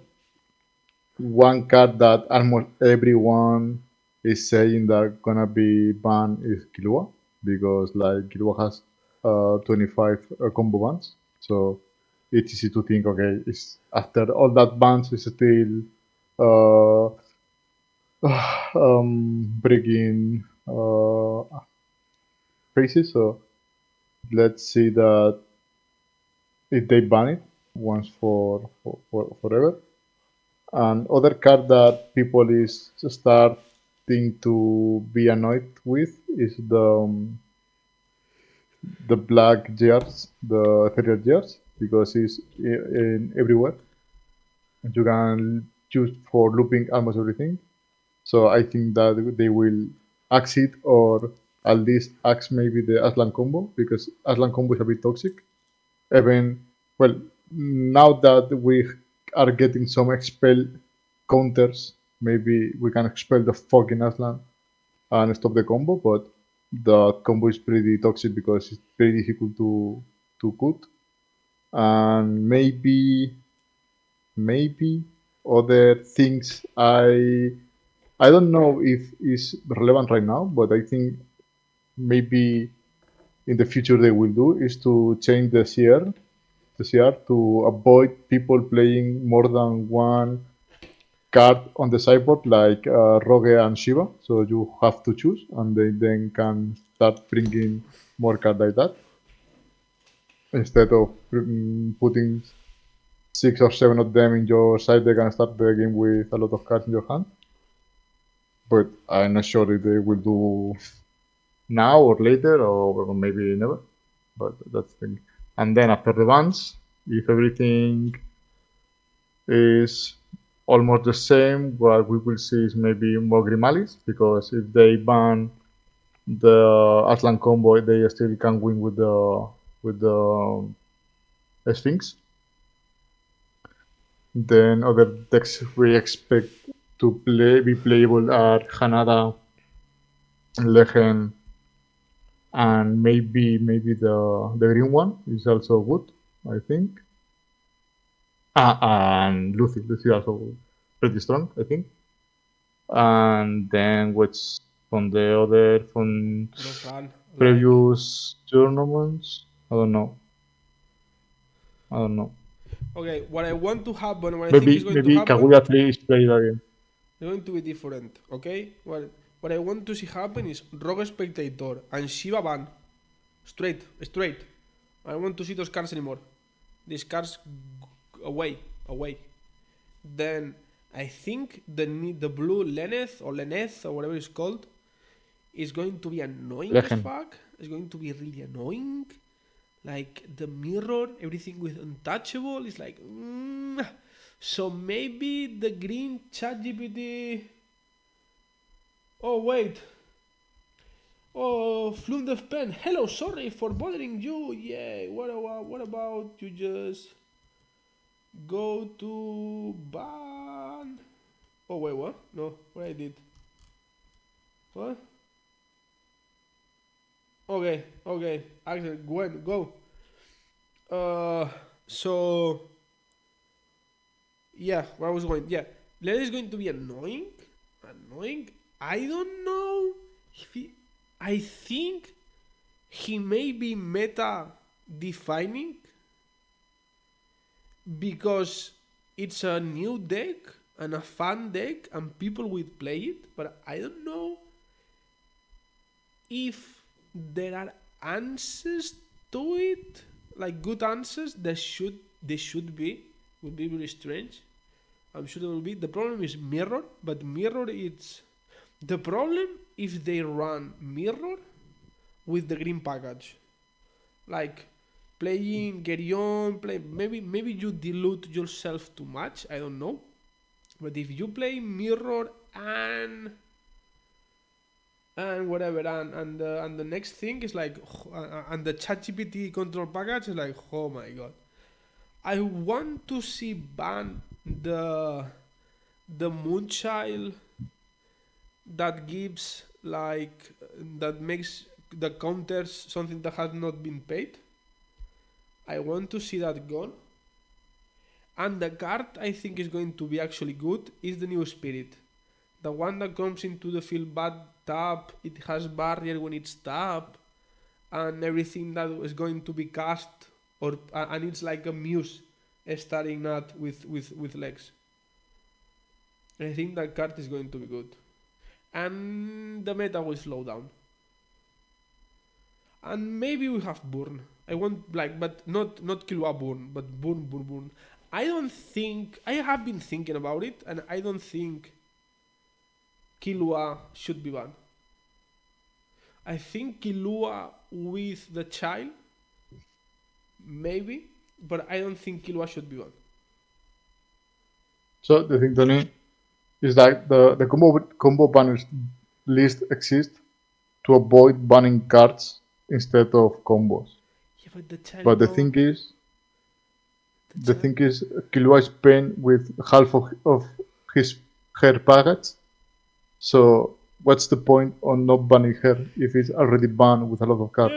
One card that almost everyone is saying that gonna be banned is Killua because like Killua has 25 combo bans, so it's easy to think okay, it's after all that bans is still uh, breaking faces. So let's see that if they ban it once for forever. And other card that people is starting to be annoyed with is the black jars, the ethereal jars, because it's in everywhere. You can choose for looping almost everything. So I think that they will axe it or at least axe maybe the Aslan combo because Aslan combo is a bit toxic. Even well, now that we are getting some expel counters, maybe we can expel the fucking Aslan and stop the combo. But the combo is pretty toxic because it's very difficult to cut. And maybe other things I don't know if is relevant right now, but I think maybe in the future they will do is to change the CR to avoid people playing more than one card on the sideboard like Rogue and Shiva. So you have to choose, and they then can start bringing more cards like that instead of putting 6 or 7 of them in your side deck and start the game with a lot of cards in your hand. But I'm not sure if they will do now or later or maybe never. But that's the thing. And then after the bans, if everything is almost the same, what we will see is maybe more Grimalis, because if they ban the Aslan combo, they still can win with the Sphinx. Then other decks we expect to be playable are Hanada, Legend, and maybe the green one is also good, I think. And Lucy also pretty strong, I think. And then what's from No, Fran, previous tournaments? I don't know. okay, what I want to happen, what I think is going to Maybe happen, Kaguya 3 is played again. is going to be different, okay? What I want to see happen is Rogue Spectator and Shiva ban. Straight. I don't want to see those cards anymore. These cards away. Then I think the blue Leneth or whatever it's called is going to be annoying as Legend. fuck. It's going to be really annoying. Like the mirror, everything with untouchable is like. So maybe the green ChatGPT. Oh wait. Oh, Flundef Pen. Hello, sorry for bothering you. Yeah, what about you just go to ban? Oh wait, what? No, what I did? What? Okay. Axel, Gwen, go. So Yeah, where I was going. Yeah, Lele is going to be annoying. Annoying. I don't know if he. I think he may be meta defining because it's a new deck and a fun deck and people will play it, but I don't know if there are answers to it, like good answers. There should be. Would be very strange. I'm sure there will be. The problem is mirror, but mirror it's the problem if they run mirror with the green package, like playing Gerion, play maybe you dilute yourself too much. I don't know, but if you play mirror and whatever and the next thing is like and the ChatGPT control package is like, oh my god, I want to see ban the Moonchild that gives like that makes the counters something that has not been paid. I want to see that gone. And the card I think is going to be actually good is the new spirit. The one that comes into the field bad tap, it has barrier when it's tap, and everything that is going to be cast or and it's like a muse starting not with legs. I think that card is going to be good. And the meta will slow down. And maybe we have burn. I want like but not Killua burn, but burn. I don't think I have been thinking about it and I don't think Killua should be banned. I think Killua with the child maybe, but I don't think Killua should be banned. So the thing, Tony, is that the combo banners list exists to avoid banning cards instead of combos. Yeah, but the child. But the thing is, Killua is paying with half of his her package. So what's the point on not banning her if it's already banned with a lot of cards?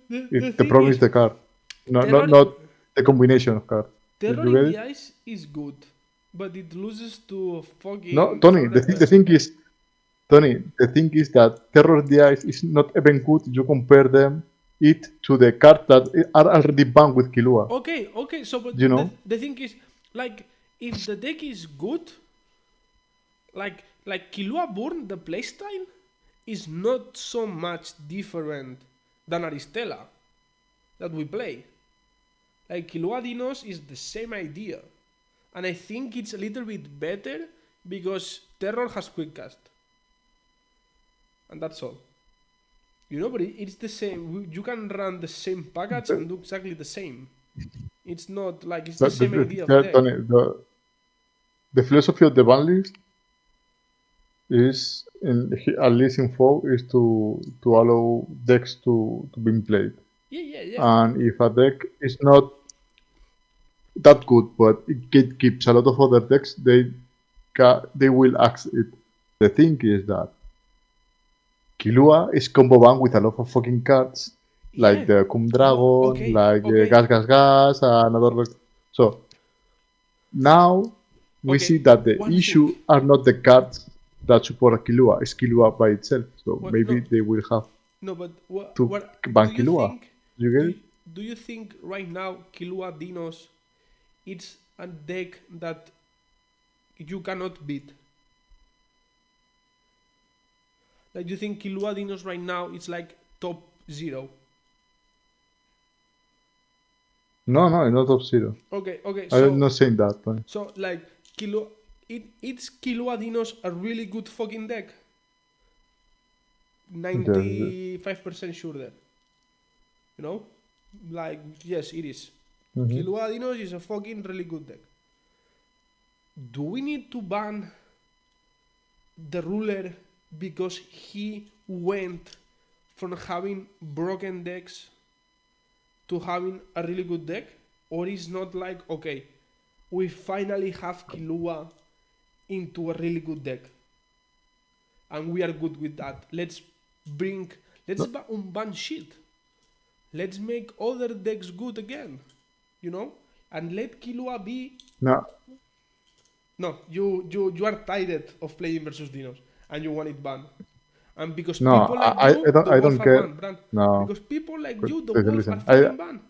Yeah, The problem is the card, not the combination of cards. Terror You get in it? the Ice is good, but it loses to fucking. No, Tony. The thing is, Tony. The thing is that Terror of the Ice is not even good. You compare it to the cards that are already banned with Killua. Okay. So, but You know? the thing is, like, if the deck is good, like Killua Burn, the playstyle is not so much different than Aristella that we play. Like Killua Dinos is the same idea, and I think it's a little bit better because Terror has quick cast, and that's all. You know, but it's the same. You can run the same package and do exactly the same. It's not like it's the same idea of deck. Tony, the philosophy of the ban list is, at least in FO, is to allow decks to be played. Yeah. And if a deck is not that good, but it keeps a lot of other decks, they will axe it. The thing is that Killua is combo banned with a lot of fucking cards, like the Cum Dragon, Gas, and other. So now we see that the issue are not the cards that support Killua, it's Killua by itself. So maybe they will have to ban Killua. You get it? Do you think right now Killua Dinos it's a deck that you cannot beat? Like, do you think Killua Dinos right now it's like top 0? No, not top 0. Okay. I'm not saying that. But... So like it's Killua Dinos a really good fucking deck. 95% sure there. You know, like yes, it is. Killua Dinos is a fucking really good deck. Do we need to ban the ruler because he went from having broken decks to having a really good deck? Or is not like, okay, we finally have Killua into a really good deck and we are good with that. Let's unban shit. Let's make other decks good again, you know, and let Killua be. No, No, you are tired of playing versus dinos and you want it banned. And because No, people like I you, don't the I wolves don't are care. banned, Brand. No, Because people like but you, the listen, wolves are listen. fucking banned.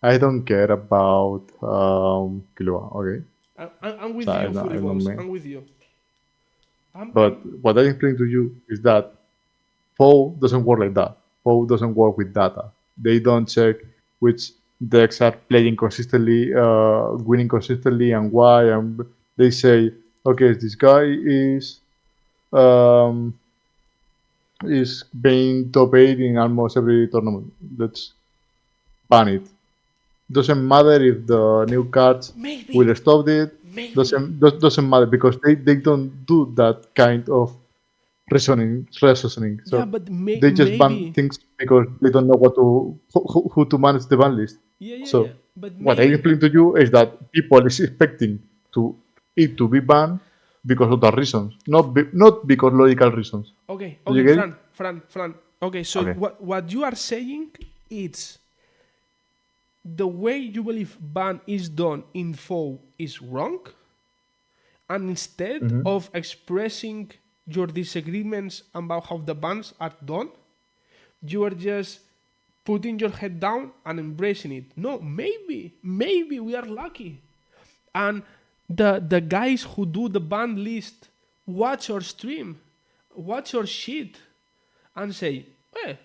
I don't care about Killua. Okay, I'm with so you, I Fully don't Boss. mean. I'm with you. But what I explained to you is that FOW doesn't work like that. FOW doesn't work with data. They don't check which decks are playing consistently, winning consistently, and why. And they say, okay, this guy um, is being top 8 in almost every tournament. Let's ban it. Doesn't matter if the new cards Maybe. will stop it. Doesn't matter because they don't do that kind of reasoning. Yeah, So but they just ban maybe. things because they don't know what to who to manage the ban list. Yeah. So But what I maybe. explain to you is that people is expecting it to be banned because of the reasons, not because logical reasons. Okay, Do you okay, get it? Fran. Okay, so Okay. what you are saying is the way you believe ban is done in FOW is wrong, and instead Mhm. of expressing your disagreements about how the bans are done, you are just putting your head down and embracing it. No, maybe we are lucky, and the guys who do the ban list watch your stream, watch your shit, and say, "Eh,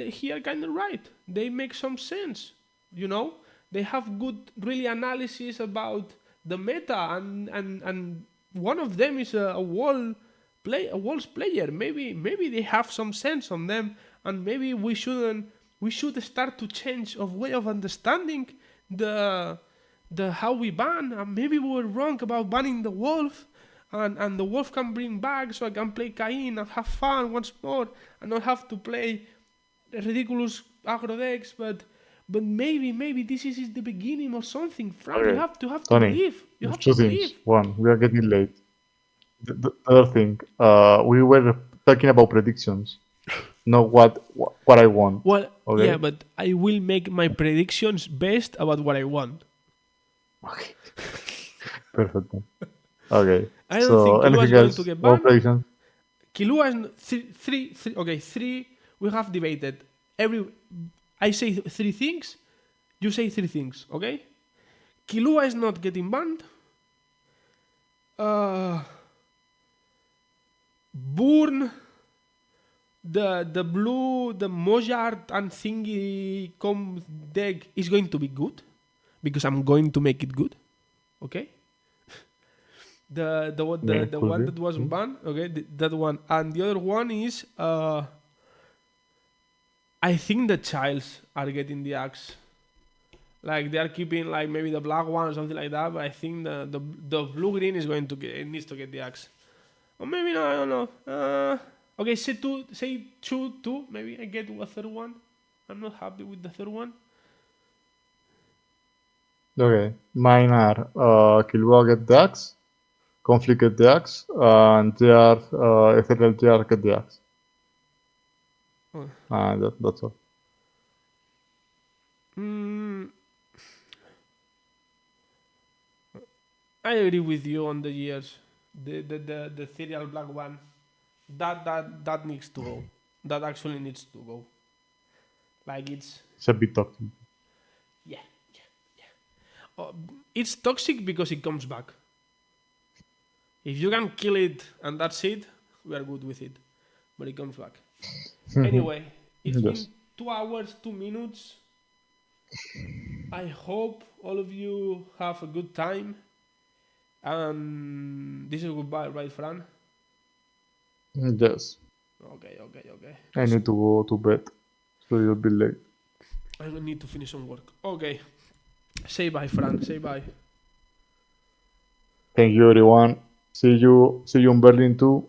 here kind of right. They make some sense, you know. They have good, really analysis about the meta, and one of them is a Wolves player. Maybe they have some sense on them, and maybe we should start to change of way of understanding the how we ban, and maybe we were wrong about banning the wolf, and the wolf can bring back so I can play Cain and have fun once more and not have to play ridiculous aggro decks, but maybe this is the beginning of something. Frank, you Okay. have to Tony, believe. You there's have to two things. believe. One, we are getting late. The other thing, we were talking about predictions, not what I want. Well, yeah, Okay. but I will make my predictions based about what I want. Okay. Perfect. Then. Okay. I don't So think Kilua is anything going to else? get More banned. predictions? Kilua is three. Okay, three. We have debated. I say three things. You say three things. Okay. Kilua is not getting banned. Burn, the Mojart and thingy com deck is going to be good because I'm going to make it good. Okay. The Yeah, could one be. that was banned. Okay, that one, and the other one is I think the childs are getting the axe. Like they are keeping like maybe the black one or something like that, but I think the blue green is going to get, it needs to get the axe. Or maybe no, I don't know. Okay, say two. Maybe I get a third one. I'm not happy with the third one. Okay. Mine are Killua get the axe, Conflict get the axe, and JR, Ethereal JR get the axe. Oh. And that's all. I agree with you on the years. The cereal black one. That needs to go. That actually needs to go. Like It's a bit toxic. yeah. It's toxic because it comes back. If you can kill it and that's it, we are good with it. But it comes back. Anyway, it's Yes. been 2 hours, 2 minutes. I hope all of you have a good time. This is goodbye, right, Fran? Yes. Okay. I need to go to bed, so you'll be late. I will need to finish some work. Okay. Say bye, Fran. Say bye. Thank you, everyone. See you in Berlin too,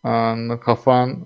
and have fun.